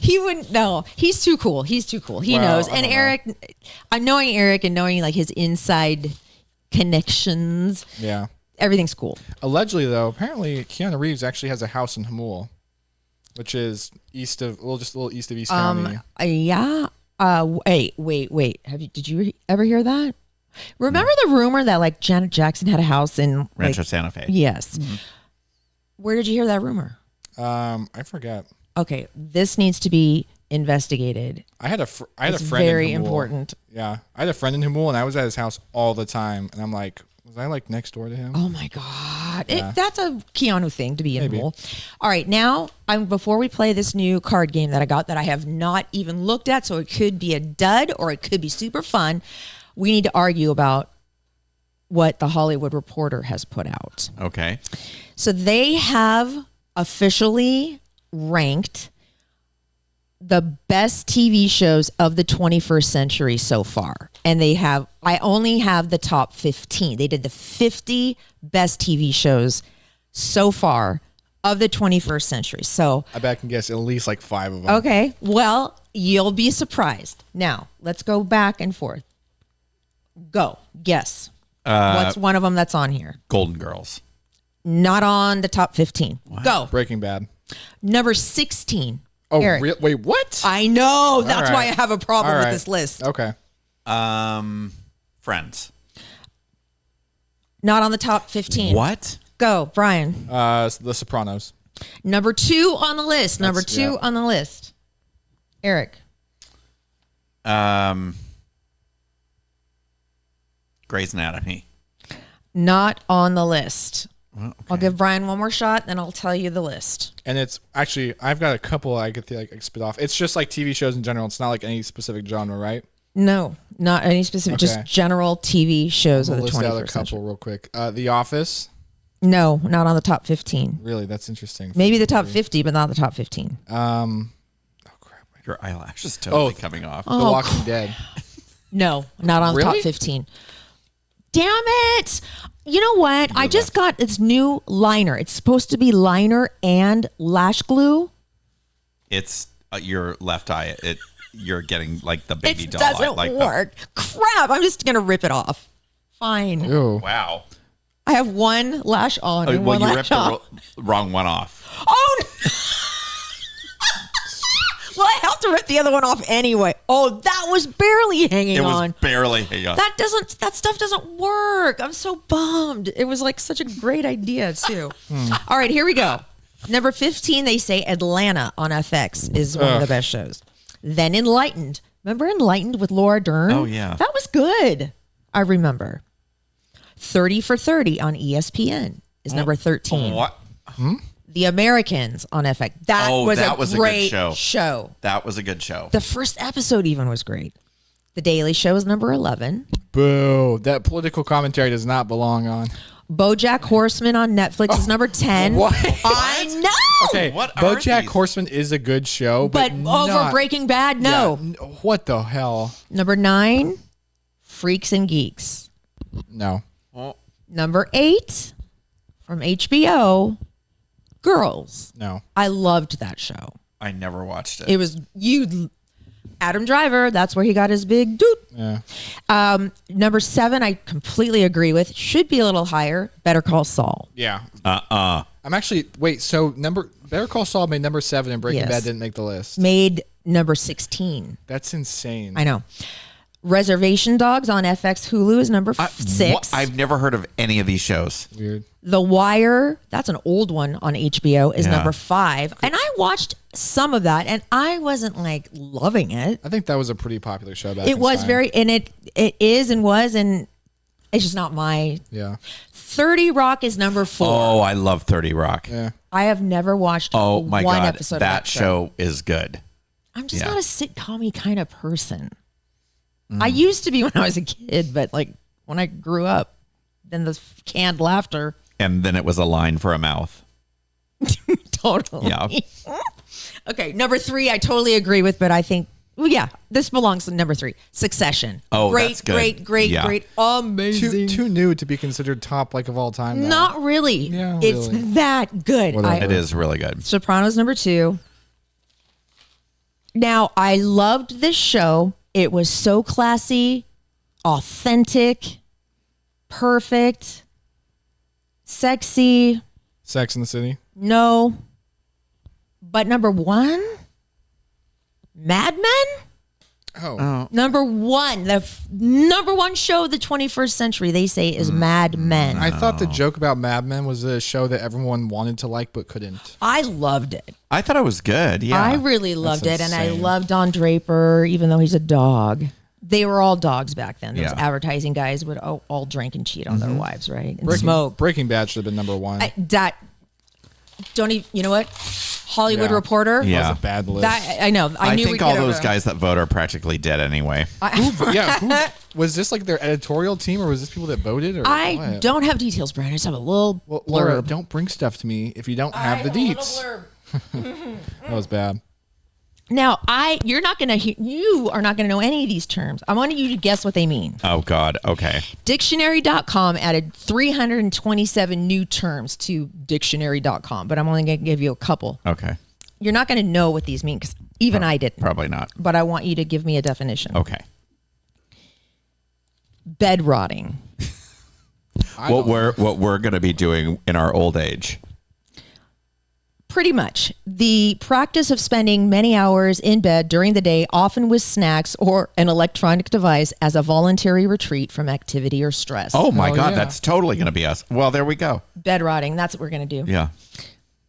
he wouldn't know. He's too cool. He knows. And Erik, I'm knowing Erik and knowing like his inside connections. Yeah, everything's cool. Allegedly, though, apparently Keanu Reeves actually has a house in Hamul, which is just a little east of East County. Yeah. Wait. Did you ever hear that? Remember the rumor that like Janet Jackson had a house in Rancho Santa Fe? Yes. Mm-hmm. Where did you hear that rumor? I forget. Okay, this needs to be investigated. I had a friend. It's very in Hamul. important. Yeah, I had a friend in Hamul, and I was at his house all the time, and I'm like, was I like next door to him? Oh my God. Yeah. That's a Keanu thing to be in Maybe. Hamul. All right, now before we play this new card game that I got that I have not even looked at, so it could be a dud or it could be super fun, we need to argue about what the Hollywood Reporter has put out. Okay. So they have officially ranked the best TV shows of the 21st century so far. And I only have the top 15. They did the 50 best TV shows so far of the 21st century. So I bet I can guess at least like 5 of them. okay, well, you'll be surprised. Now, let's go back and forth. Go. Guess. What's one of them that's on here? Golden Girls. Not on the top 15. Wow. Go. Breaking Bad. Number 16. Oh, Erik. wait, what? I know. That's All why I right. have a problem All with right. this list. Okay. Friends. Not on the top 15. What? Go, Brian. The Sopranos. Number 2 on the list. Number That's- 2 yeah. on the list. Erik. Grey's Anatomy. Not on the list. Well, okay. I'll give Brian one more shot, then I'll tell you the list. And it's actually, I've got a couple I could spit off. It's just like TV shows in general. It's not like any specific genre, right? No, not any specific, just general TV shows of the 21st List out a century. couple real quick. The Office. No, not on the top 15. Really, that's interesting. Maybe the top 50, but not the top 15. Oh crap! Your eyelash is totally coming off. The Walking Dead. No, not on the top 15. Damn it! You know what? I just got its new liner. It's supposed to be liner and lash glue. It's your left eye. You're getting like the baby doll. It doesn't work. Crap! I'm just gonna rip it off. Fine. Ew. Wow. I have one lash on and one lash you off. ripped the wrong one off. Oh! No. Well, I have to rip the other one off anyway. Oh, that was barely hanging on. It was barely hanging on. That stuff doesn't work. I'm so bummed. It was like such a great idea too. All right, here we go. Number 15, they say Atlanta on FX is one of the best shows. Then Enlightened. Remember Enlightened with Laura Dern? Oh, yeah. That was good. I remember. 30 for 30 on ESPN is number 13. What? The Americans on FX. That was a great show. That was a good show. The first episode even was great. The Daily Show is number 11. Boo. That political commentary does not belong on. BoJack Horseman on Netflix is number 10. What? I know. Okay, What are BoJack these? Horseman is a good show, But over Breaking Bad, no. Yeah, what the hell? Number 9, Freaks and Geeks. No. Number 8, from HBO, Girls. No. I loved that show. I never watched it. It was Adam Driver. That's where he got his big doot. Yeah. Number 7, I completely agree with. Should be a little higher. Better Call Saul. Yeah. I'm actually, wait, so Better Call Saul made number 7 and Breaking Bad didn't make the list. Made number 16. That's insane. I know. Reservation Dogs on FX Hulu is number 6. I've never heard of any of these shows. Weird. The Wire, that's an old one on HBO, is number 5. And I watched some of that, and I wasn't like loving it. I think that was a pretty popular show back It was very, and it is and was, and it's just not my. Yeah. 30 Rock is number 4. Oh, I love 30 Rock. Yeah. I have never watched Oh my one God. episode of That show is good. I'm just not a sitcom-y kind of person. I used to be when I was a kid, but like when I grew up, then the canned laughter. And then it was a line for a mouth. Totally. Yeah. Okay, number 3, I totally agree with, but I think, well, yeah, this belongs to number 3. Succession. Oh, great, that's good. great, Yeah. great, amazing. Too new to be considered top like of all time. Though. Not really. Yeah, it's really. that good. It is really good. Sopranos number 2. Now, I loved this show. It was so classy, authentic, perfect, sexy. Sex in the City. No. But number 1, Mad Men? Oh. Number 1, the number 1 show of the 21st century, they say, is Mad Men. I thought the joke about Mad Men was a show that everyone wanted to like but couldn't. I loved it. I thought it was good. Yeah. I really loved it, and I insane. loved Don Draper, even though he's a dog. They were all dogs back then. Those Yeah. advertising guys would all drink and cheat on their wives, right? And smoke. Breaking Bad should have been number 1. Don't even, you know what? Hollywood Yeah. Reporter. Yeah. That was a bad list. I know. I knew think we'd all get over those that. guys that vote are practically dead anyway. Who, was this like their editorial team or was this people that voted? Or I what? don't have details, Brian. I just have a little Well, Laura, blurb. don't bring stuff to me if you don't have the deets. That was bad. Now, you are not going to know any of these terms. I want you to guess what they mean. Oh, God. Okay. Dictionary.com added 327 new terms to dictionary.com, but I'm only going to give you a couple. Okay. You're not going to know what these mean because even I didn't. Probably not. But I want you to give me a definition. Okay. Bed rotting. What we're going to be doing in our old age. Pretty much. The practice of spending many hours in bed during the day, often with snacks or an electronic device, as a voluntary retreat from activity or stress. Oh, my God. yeah. That's totally going to be us. Well, there we go. Bed rotting. That's what we're going to do. Yeah.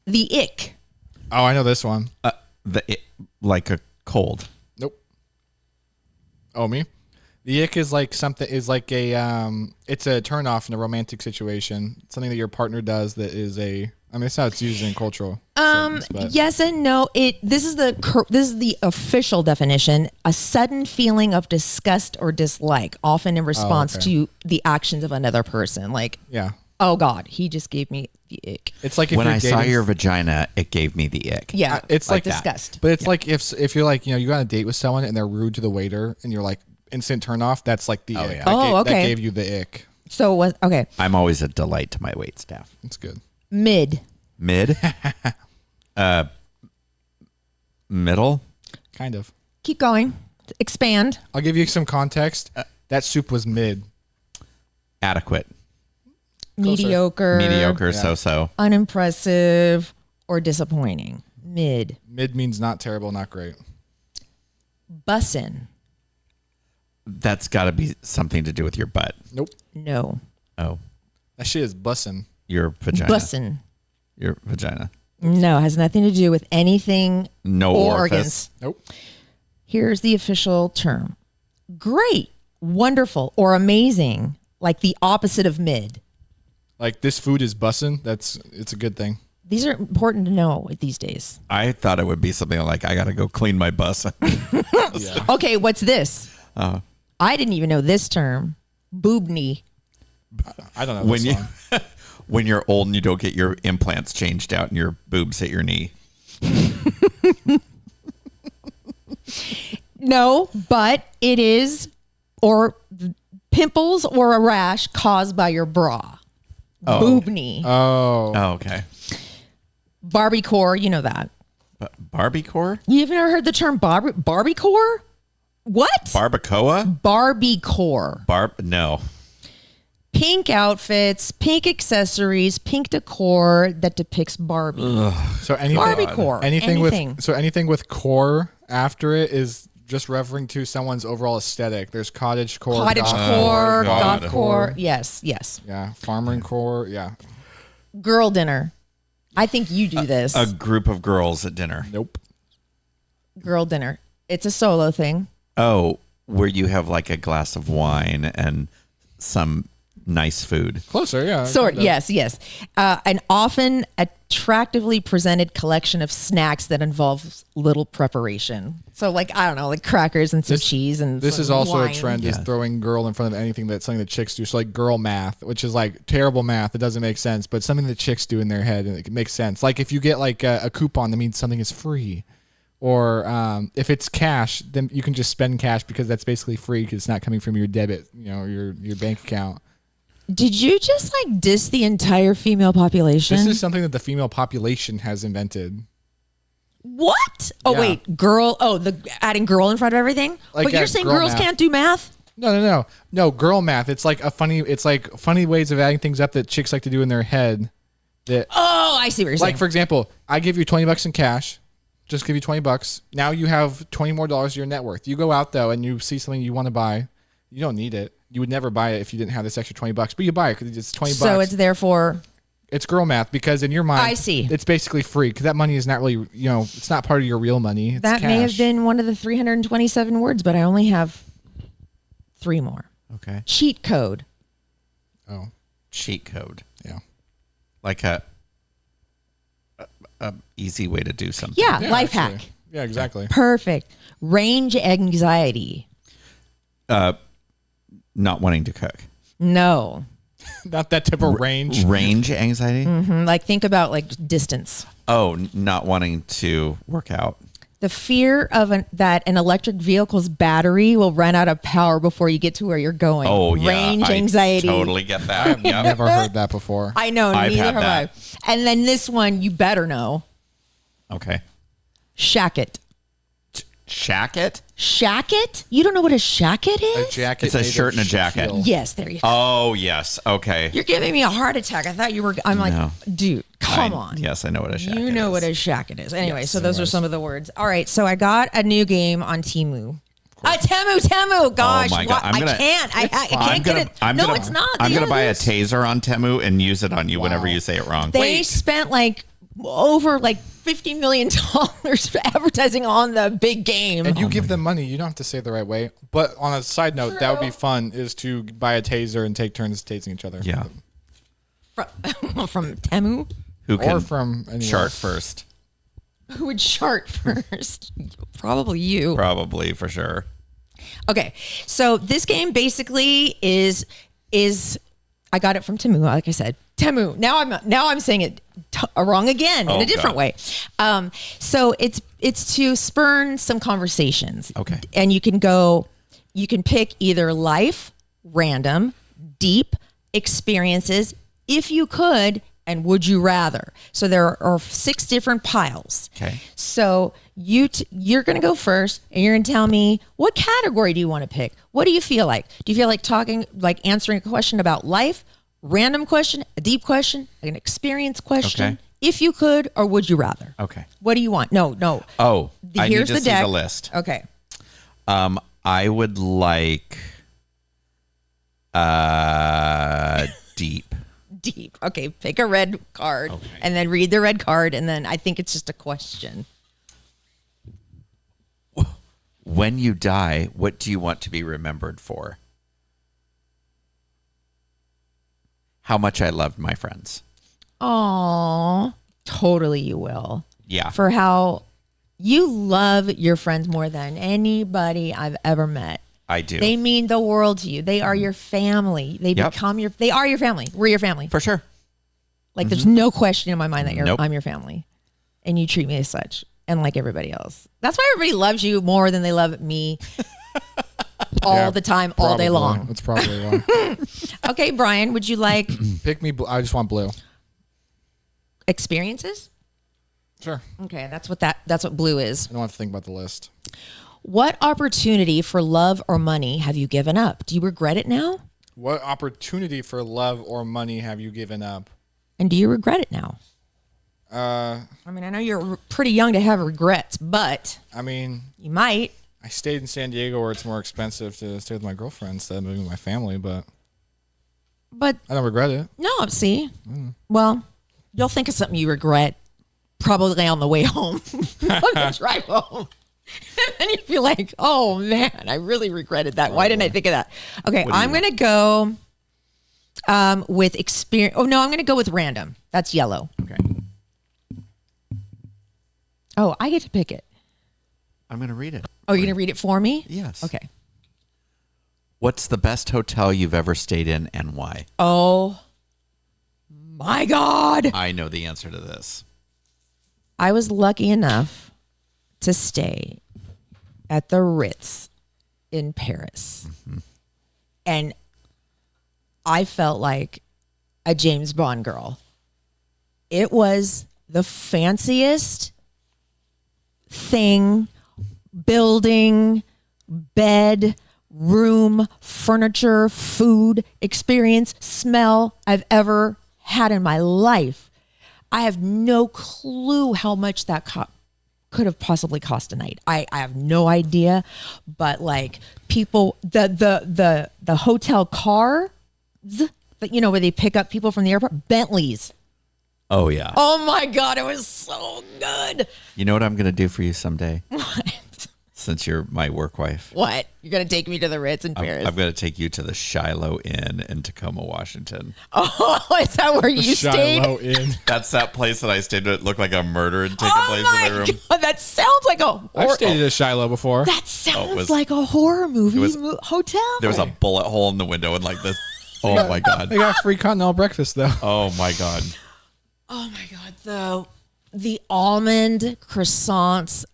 The ick. Oh, I know this one. Like a cold. Nope. Oh, me? The ick is like something it's a turnoff in a romantic situation. Something that your partner does that is it's how it's used in cultural. Yes and no. This is the official definition: a sudden feeling of disgust or dislike, often in response to the actions of another person. Like, oh God, he just gave me the ick. It's like if when I dating, saw your vagina, it gave me the ick. Yeah, it's like disgust. But it's like if you're like, you go on a date with someone and they're rude to the waiter and you're like instant turn off, that's like the ick. Yeah. That gave you the ick. So what? Okay. I'm always a delight to my wait staff. It's good. Mid? Middle? Kind of. Keep going. Expand. I'll give you some context. That soup was mid. Adequate. Mediocre. So-so. Unimpressive or disappointing. Mid. Mid means not terrible, not great. Bussin'. That's got to be something to do with your butt. Nope. No. Oh. That shit is bussin'. Your vagina. Bussin'. Your vagina. No, it has nothing to do with anything No or orifice. organs. Nope. Here's the official term. Great, wonderful, or amazing, like the opposite of mid. Like this food is bussin'. It's a good thing. These are important to know these days. I thought it would be something like, I got to go clean my bus. Yeah. Okay, what's this? I didn't even know this term. Boobney. I don't know this song. When you're old and you don't get your implants changed out and your boobs hit your knee. No, but it is, or pimples or a rash caused by your bra. Boobney. Oh. Oh, okay. Barbiecore, you know that. Barbiecore? You've never heard the term Barbiecore? What? Barbacoa? Barbiecore. No. Pink outfits, pink accessories, pink decor that depicts Barbie. So anything, Barbiecore. Anything with core after it is just referring to someone's overall aesthetic. There's cottage core, Goth core. Yes. Yeah, farmer core. Yeah. Girl dinner. I think you do this. A group of girls at dinner. Nope. Girl dinner. It's a solo thing. Oh, where you have like a glass of wine and some nice food. Closer, yeah. Sort, yes. An often attractively presented collection of snacks that involves little preparation. So, like, I don't know, like crackers and some cheese and this some is also wine. a trend is throwing girl in front of anything that's something that chicks do. So like girl math, which is like terrible math. It doesn't make sense, but something that chicks do in their head and it makes sense. Like if you get like a coupon, that means something is free. Or if it's cash, then you can just spend cash because that's basically free because it's not coming from your debit, your bank account. Did you just like diss the entire female population? This is something that the female population has invented. What? Oh, Yeah. wait. Girl. Oh, the adding girl in front of everything? Like But you're at saying girl girls math. can't do math? No, girl math. It's like funny ways of adding things up that chicks like to do in their head. That Oh, I see what you're saying. like for example, I give you $20 in cash. Just give you $20. Now you have $20 more to your net worth. You go out though and you see something you want to buy. You don't need it. You would never buy it if you didn't have this extra $20, but you buy it because it's $20. So it's therefore... It's girl math because in your mind, I see. It's basically free because that money is not really, it's not part of your real money. It's That cash. may have been one of the 327 words, but I only have 3 more. Okay. Cheat code. Oh, Cheat code. yeah. Like a easy way to do something. Yeah, life actually. hack. Yeah, exactly. Perfect. Range anxiety. Not wanting to cook. No. Not that type of range. Range anxiety? Like think about like distance. Oh, not wanting to work out. The fear of that an electric vehicle's battery will run out of power before you get to where you're going. Oh, yeah. Range anxiety. I totally get that. Yep. Never heard that before. I know, I've neither had have that. I. And then this one, you better know. Okay. Shacket. Shacket? Shacket? You don't know what a shacket A is? jacket. It's a made shirt of and a jacket. steel. Yes, there you go. Oh, yes. Okay. You're giving me a heart attack. I thought you were. I'm like, No. dude, come on. Yes, I know what a shacket is. You know what a shacket is. Anyway, Yes, so those are some of the words. All right, so I got a new game on Temu. Temu. Gosh, Oh my God. I can't. I can't get it. It's not. I'm The going to buy a others- taser on Temu and use it on you whenever you say it wrong. They spent like over like $50 million for advertising on the big game. And you give them money. You don't have to say it the right way. But on a side note, that would be fun, is to buy a taser and take turns tasing each other. Yeah. From Temu? Who can or from anywhere. chart first? Who would chart first? Probably you. Probably, for sure. Okay, so this game basically is I got it from Temu, like I said. Temu. Now I'm saying it wrong again in a different way. So it's to spurn some conversations. Okay. And you can pick either life, random, deep, experiences, if you could, and would you rather. So there are 6 different piles. Okay. So you're going to go first, and you're going to tell me, what category do you want to pick? What do you feel like? Do you feel like answering a question about life, random question, a deep question, an experience question? Okay. If you could, or would you rather? Okay. What do you want? No. Oh, I need Here's to the see deck. the list. Okay. I would like deep. Deep. Okay. Pick a red card and then read the red card, and then I think it's just a question. When you die, what do you want to be remembered for? How much I loved my friends. Aw, totally you will. Yeah. For how you love your friends more than anybody I've ever met. I do. They mean the world to you. They are your family. They are your family. We're your family. For sure. Like there's no question in my mind that Nope. I'm your family. And you treat me as such. And like everybody else. That's why everybody loves you more than they love me all the time, all day long. That's probably why. Okay, Brian, would you like Pick me. I just want blue. experiences? Sure. Okay, that's what blue is. I don't have to think about the list. What opportunity for love or money have you given up? Do you regret it now? What opportunity for love or money have you given up? And do you regret it now? I mean, I know you're pretty young to have regrets, but I mean, you might. I stayed in San Diego where it's more expensive to stay with my girlfriend instead of moving with my family, but I don't regret it. No, see. Well, you'll think of something you regret probably on the way home, on the drive home. And you'd be like, oh, man, I really regretted that. Why didn't I think of that? Okay, I'm going to go with experience. Oh, no, I'm going to go with random. That's yellow. Okay. Oh, I get to pick it. I'm going to read it. Oh, you're going to read it for me? Yes. Okay. What's the best hotel you've ever stayed in and why? Oh, my God. I know the answer to this. I was lucky enough to stay at the Ritz in Paris. Mm-hmm. And I felt like a James Bond girl. It was the fanciest thing, building, bed, room, furniture, food, experience, smell I've ever had in my life. I have no clue how much that could have possibly cost a night. I have no idea, but like people, the hotel cars, you know, where they pick up people from the airport, Bentleys. Oh, yeah. Oh, my God. It was so good. You know what I'm going to do for you someday? What? Since you're my work wife. What? You're going to take me to the Ritz in Paris? I'm going to take you to the Shiloh Inn in Tacoma, Washington. Oh, is that where you stayed? Shiloh Inn. That's that place that I stayed at. It looked like a murder had taken place in my room. God, that sounds like a I've stayed at Shiloh before. That sounds like a horror movie hotel. There was a bullet hole in the window and like this. Oh, my God. They got free continental breakfast, though. Oh, my God. Oh, my God. The almond croissants.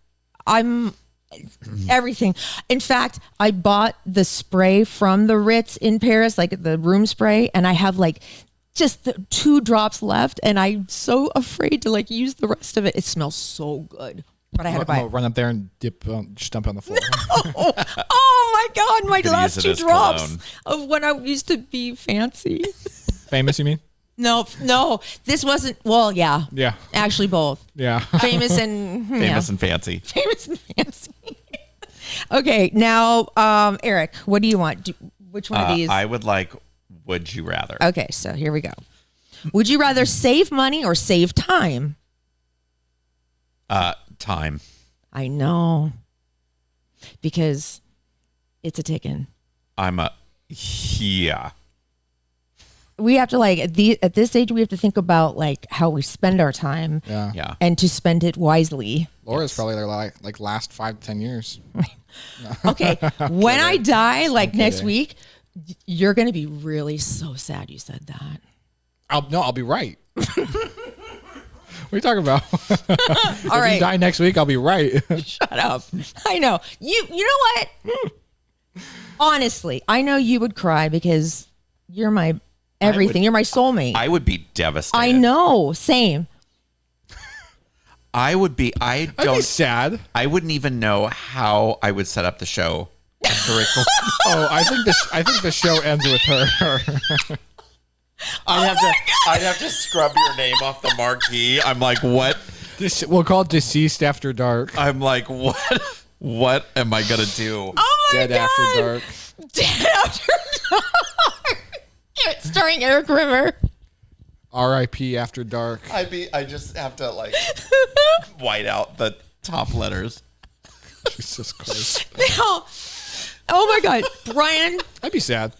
Everything. In fact, I bought the spray from the Ritz in Paris, like the room spray, and I have like just the 2 drops left, and I'm so afraid to like use the rest of it. It smells so good, but I had to buy it. Run up there and just dump on the floor. Oh my God, my last 2 drops cologne. of when I used to be fancy. Famous, you mean? No, this wasn't. Well, yeah, actually both. Yeah, Famous and Famous and fancy. Famous and fancy. Okay, now, Erik, what do you want? Which one of these? I would like, would you rather? Okay, so here we go. Would you rather save money or save time? Time. I know. Because it's a ticking. Yeah. We have to at this age, we have to think about how we spend our time. Yeah. And to spend it wisely. Laura's probably their last 5 to 10 years. Okay. When I die, next week, you're going to be really so sad you said that. I'll be right. What are you talking about? All right. If you die next week, I'll be right. Shut up. I know. You know what? Honestly, I know you would cry because you're my everything. You're my soulmate. I would be devastated. I know. Same. I'd be sad. I wouldn't even know how I would set up the show to record. I think the show ends with her. I'd have to scrub your name off the marquee. I'm like, what? We'll call it Deceased After Dark. I'm like, what am I gonna do? Oh my Dead God. After Dark. Dead After Dark. Starring Erik River. R.I.P. After Dark. I just have to white out the top letters. Jesus Christ. Now, oh my God, Brian, I'd be sad.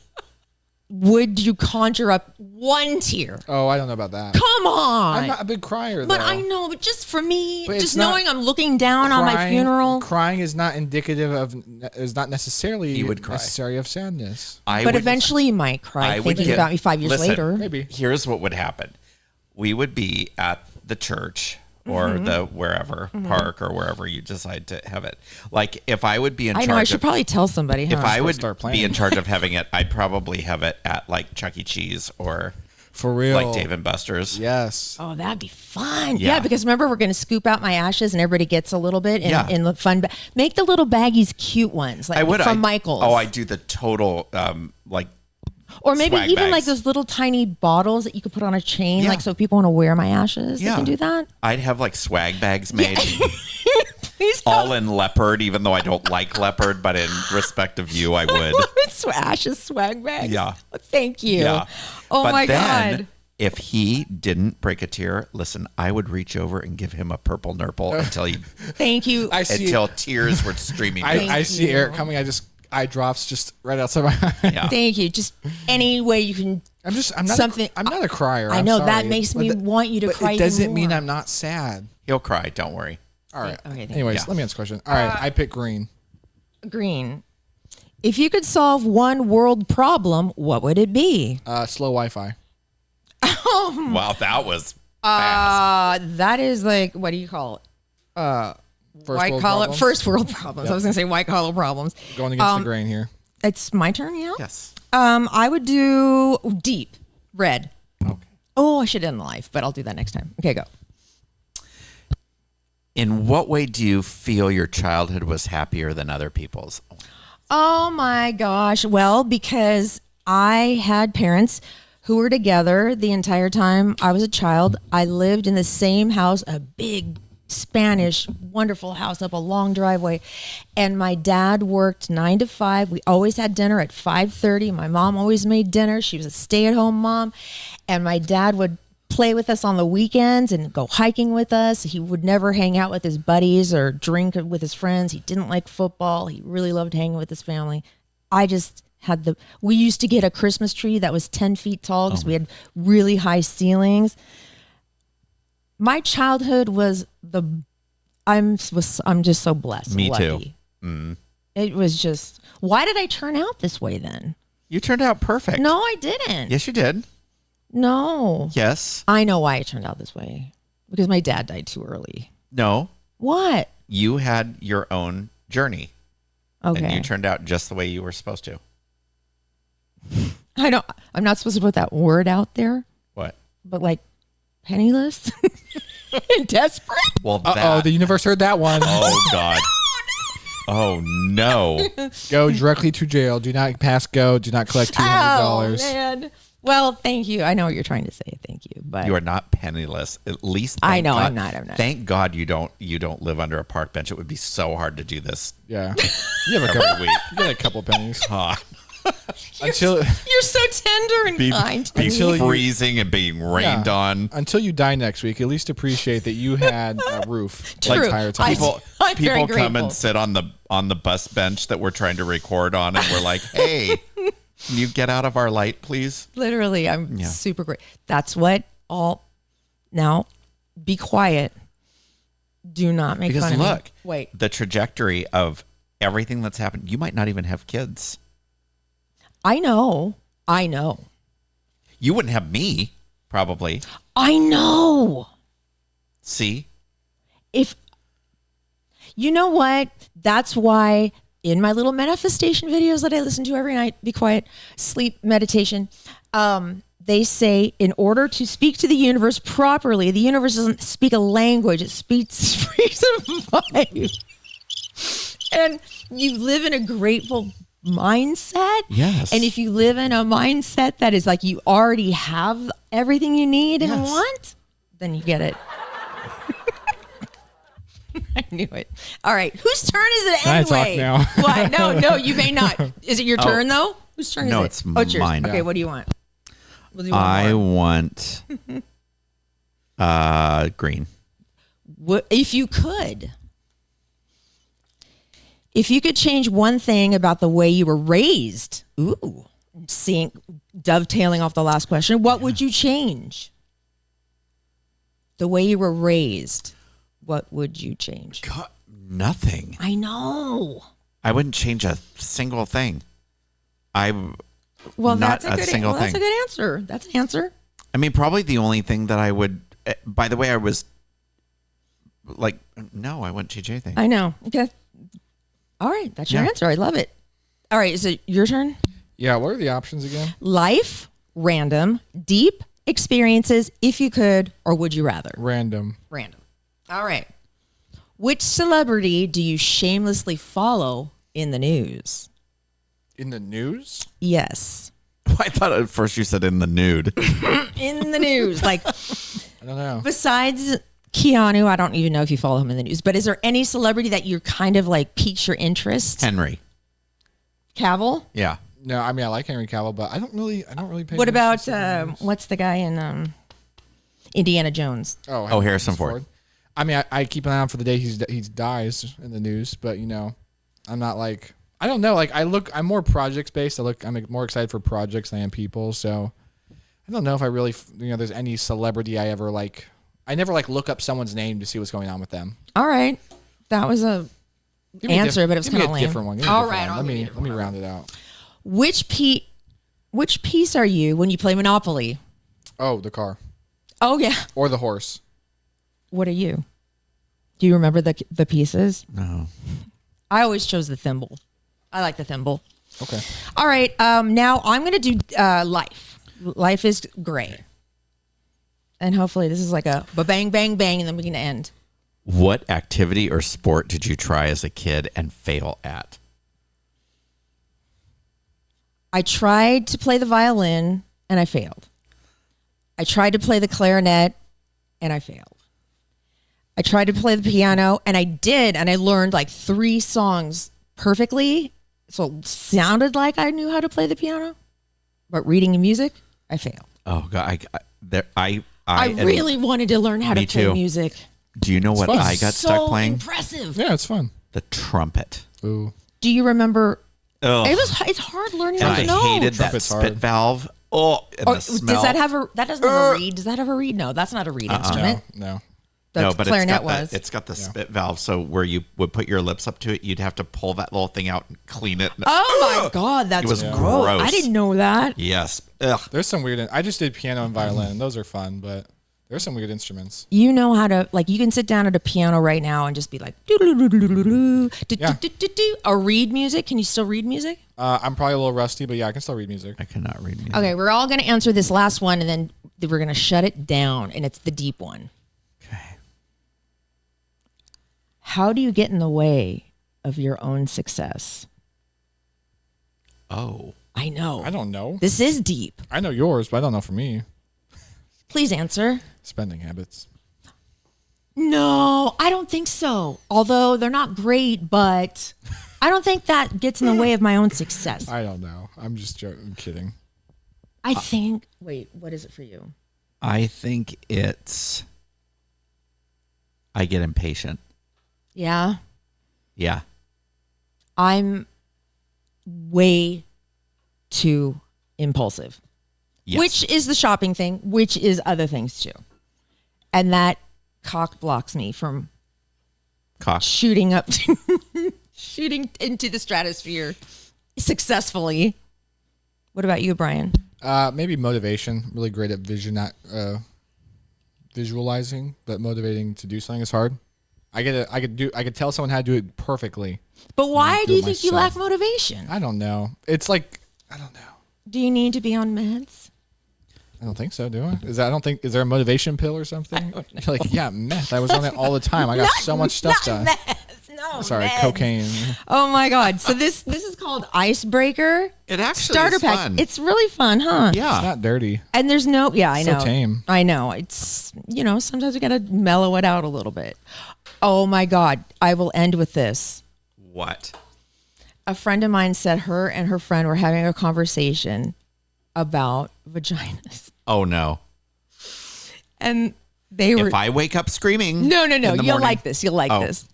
would you conjure up one tear? Oh, I don't know about that. Come on. I'm not a big crier, But though. I know, but just for me, But it's just not- knowing I'm looking down on my funeral. Crying is not indicative of, is not necessarily He would cry. necessary of sadness. But eventually you might cry I would thinking get- about me 5 years listen, later. Maybe. Here's what would happen. We would be at the church or the wherever park or wherever you decide to have it. If I would be in I charge know, I should of, probably tell somebody. if I would start be planning. in charge of having it, I'd probably have it at Chuck E. Cheese or For real. Dave and Buster's. Yes. Oh, that'd be fun. Yeah. Yeah, because remember, we're going to scoop out my ashes and everybody gets a little bit Yeah. in the fun. Make the little baggies cute ones, I would from Michael's. Oh, I do the total or maybe swag even bags. those little tiny bottles that you could put on a chain, Yeah. so if people want to wear my ashes, Yeah. they can do that. I'd have swag bags made. Please All in leopard, even though I don't like leopard, but in respect of you, I would. ashes swag bags. Yeah. Thank you. Yeah. Oh But my then, God. if he didn't break a tear, listen, I would reach over and give him a purple nurple Thank you. until tears were streaming down. I see you. Eric coming. Eye drops just right outside my eye. Yeah. Thank you. Just any way you can. I'm Something- not a crier. I I'm know sorry. that makes me want you to but cry. It doesn't even mean more. I'm not sad. He'll cry, don't worry. All right. Okay, thank Anyways, you. let me answer the question. All right. I pick green. Green. If you could solve one world problem, what would it be? Slow Wi-Fi. Wow, that was fast. That is what do you call it? White world collar, problems? first world problems. I was going to say white collar problems. Going against the grain here. It's my turn, yeah? Yes. I would do deep red. Okay. Oh, I should end life, but I'll do that next time. Okay, go. In what way do you feel your childhood was happier than other people's? Oh my gosh. Well, because I had parents who were together the entire time I was a child. I lived in the same house, a big Spanish, wonderful house up a long driveway. And my dad worked 9 to 5. We always had dinner at 5:30. My mom always made dinner. She was a stay-at-home mom. And my dad would play with us on the weekends and go hiking with us. He would never hang out with his buddies or drink with his friends. He didn't like football. He really loved hanging with his family. I just had we used to get a Christmas tree that was 10 feet tall because we had really high ceilings. My childhood was I'm just so blessed. Me lucky. too. It was just, why did I turn out this way then? You turned out perfect. No, I didn't. Yes, you did. No. Yes. I know why I turned out this way. Because my dad died too early. No. What? You had your own journey. Okay. And you turned out just the way you were supposed to. I'm not supposed to put that word out there, What? but penniless and desperate. Well, Uh-oh, the universe heard that one. Oh, God. Oh, no. Go directly to jail. Do not pass go. Do not collect $200. Oh, man. Well, thank you. I know what you're trying to say. Thank you. But You are not penniless. At least I thank know, God. I'm not. Thank God you don't live under a park bench. It would be so hard to do this Yeah. You have a couple every week. You get a couple pennies. Ah. Until you're so tender and kind. Be freezing and being rained on. Until you die next week, at least appreciate that you had a roof the entire time. People come and sit on the bus bench that we're trying to record on, and we're like, "Hey, can you get out of our light, please?" Literally, I'm super great. That's what all. Now, be quiet. Do not make fun of me. Because look, wait, the trajectory of everything that's happened. You might not even have kids. I know. You wouldn't have me, probably. I know. See? If you know what? That's why in my little manifestation videos that I listen to every night, be quiet, sleep, meditation, they say in order to speak to the universe properly, the universe doesn't speak a language, it speaks a vibe. And you live in a grateful mindset. Yes. And if you live in a mindset that is like you already have everything you need and want, then you get it. I knew it. All right. Whose turn is it anyway? Can I talk now? What? No, you may not. Is it your turn though? Whose turn is it? No, it's yours. mine. Okay, what do you want? What do you I want? Green. What, if you could change one thing about the way you were raised, dovetailing off the last question, what would you change? The way you were raised, what would you change? God, nothing. I know. I wouldn't change a single thing. That's a good answer. That's an answer. I mean, probably the only thing that I would, by the way, I was like, no, I wouldn't change anything. I know. Okay. All right. That's your answer. I love it. All right. Is it your turn? Yeah. What are the options again? Life, random, deep, experiences, if you could, or would you rather? Random. All right. Which celebrity do you shamelessly follow in the news? In the news? Yes. I thought at first you said in the nude. In the news. Like, I don't know. Besides Keanu, I don't even know if you follow him in the news, but is there any celebrity that you're kind of like piques your interest? Henry Cavill? Yeah. No, I mean, I like Henry Cavill, but I don't really pay What attention about, what's the guy in Indiana Jones? Oh, Harrison Ford. I mean, I keep an eye out for the day he dies in the news, but, I'm not like, I don't know. Like, I'm more projects based. I'm more excited for projects than I am people. So I don't know if I really, there's any celebrity I ever like. I never look up someone's name to see what's going on with them. All right. That was but it was kind of lame. Different one. All right. Let me round it out. Which piece are you when you play Monopoly? Oh, the car. Oh, yeah. Or the horse. What are you? Do you remember the pieces? No. I always chose the thimble. I like the thimble. Okay. All right. Now I'm going to do life. Life is gray. And hopefully this is like a bang, bang, bang, and then we can end. What activity or sport did you try as a kid and fail at? I tried to play the violin and I failed. I tried to play the clarinet and I failed. I tried to play the piano and I did, and I learned like 3 songs perfectly. So it sounded like I knew how to play the piano, but reading and music, I failed. Oh God, I really wanted to learn how to play music. Do you know what I got stuck playing? Impressive. Yeah, it's fun. The trumpet. Ooh. Do you remember? Ugh. It's hard learning And those I notes. hated that Trumpet's spit hard. valve. Oh, and the smell. That doesn't have a reed? Does that have a reed? No, that's not a reed instrument. No. The but clarinet it's got the spit valve. So where you would put your lips up to it, you'd have to pull that little thing out and clean it. Oh my God, that's gross. I didn't know that. Yes. Ugh. There's some weird. I just did piano and violin, and those are fun, but there's some weird instruments. You know how to, like, you can sit down at a piano right now and just be like, or read music. Can you still read music? I'm probably a little rusty, but yeah, I can still read music. I cannot read music. Okay, we're all going to answer this last one, and then we're going to shut it down, and it's the deep one. Okay. How do you get in the way of your own success? Oh. I know. I don't know. This is deep. I know yours, but I don't know for me. Please answer. Spending habits. No, I don't think so. Although they're not great, but I don't think that gets in the way of my own success. I don't know. I'm just joking. I'm kidding. I think. Wait, what is it for you? I think it's. I get impatient. Yeah. Yeah. I'm way too impulsive. Yes. Which is the shopping thing, which is other things too. And that cock blocks me from shooting up, shooting into the stratosphere successfully. What about you, Brian? Maybe motivation. Really great at visualizing, but motivating to do something is hard. I could tell someone how to do it perfectly. But why do you think you lack motivation? I don't know. It's like, I don't know. Do you need to be on meds? I don't think so, do I? Is there a motivation pill or something? You're like, yeah, meth. I was on it all the time. I got so much stuff done. No, sorry, meds. Cocaine. Oh my God. So this is called Icebreaker. It actually starter is pack. fun. It's really fun, huh? Yeah. It's not dirty. And there's no, I know. So tame. I know. It's, sometimes we got to mellow it out a little bit. Oh my God. I will end with this. What? A friend of mine said her and her friend were having a conversation about vaginas. Oh, no. And they were. If I wake up screaming. No. You'll like this. You'll like this.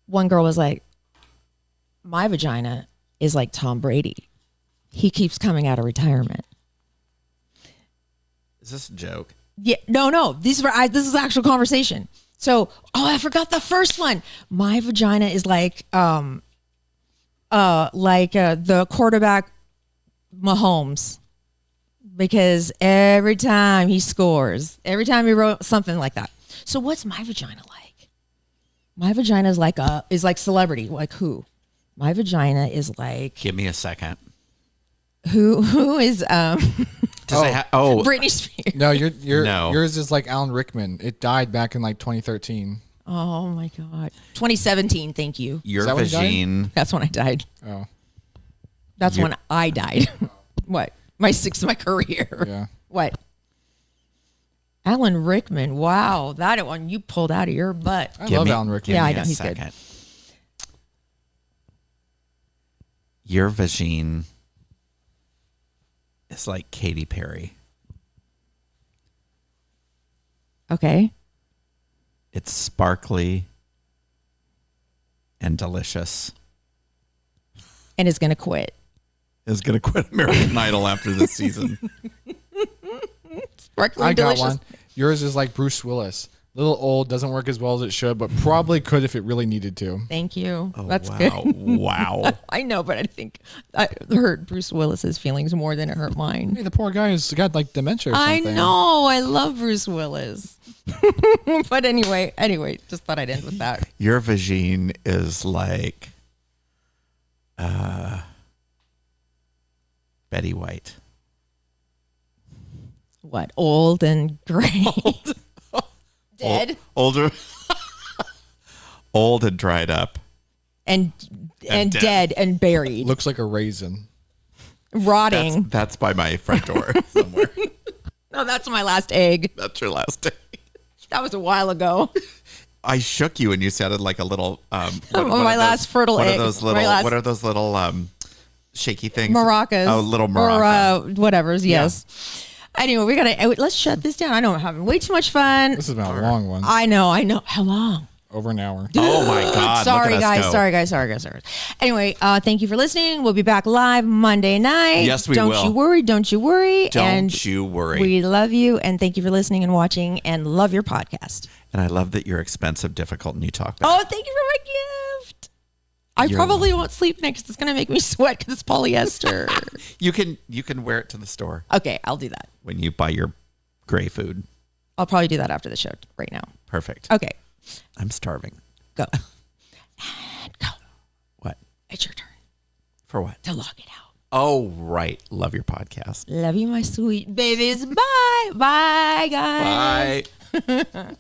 One girl was like, my vagina is like Tom Brady. He keeps coming out of retirement. Is this a joke? Yeah, no. This is actual conversation. So, I forgot the first one. My vagina is like the quarterback Mahomes, because every time he scores, every time he wrote something like that. So, what's my vagina like? My vagina is like celebrity. Like who? My vagina is like. Give me a second. Who is Britney Spears? No, No. yours is like Alan Rickman. It died back in like 2013. Oh my God. 2017. Thank you. Your that when you vagine. That's when I died. Oh, That's when I died. What? My career. yeah. What? Alan Rickman. Wow. That one you pulled out of your butt. I love Alan Rickman. Yeah, I know. He's good. Your vagine is like Katy Perry. Okay. It's sparkly and delicious. And is going to quit. Is going to quit American Idol after this season. Sparkly I and delicious. got one. Yours is like Bruce Willis. Little old, doesn't work as well as it should, but probably could if it really needed to. Thank you. Oh, That's wow. good. Wow. I know, but I think I hurt Bruce Willis's feelings more than it hurt mine. Hey, the poor guy has got like dementia or I something. know. I love Bruce Willis. But anyway, just thought I'd end with that. Your vagine is like Betty White. What? Old and gray. Dead. Older. Old and dried up. And dead and buried. Looks like a raisin. Rotting. That's by my front door somewhere. No, that's my last egg. That's your last day. That was a while ago. I shook you and you sounded like a little my last fertile egg. What are those little shaky things? Maracas. Oh, little maraca. Or whatever's, yes. Anyway, let's shut this down. I know I'm having way too much fun. This has been a long one. I know. How long? Over an hour. Oh my God. Sorry, look at us guys. go. Sorry. Anyway, thank you for listening. We'll be back live Monday night. Yes, we will. will. Don't you worry. Don't you worry. We love you, and thank you for listening and watching, and love your podcast. And I love that you're expensive, difficult, and you talk back. Oh, thank you for my gift. I probably won't sleep next. It's going to make me sweat because it's polyester. You can wear it to the store. Okay, I'll do that. When you buy your gray food. I'll probably do that after the show right now. Perfect. Okay. I'm starving. Go. And go. What? It's your turn. For what? To log it out. Oh, right. Love your podcast. Love you, my sweet babies. Bye. Bye, guys. Bye.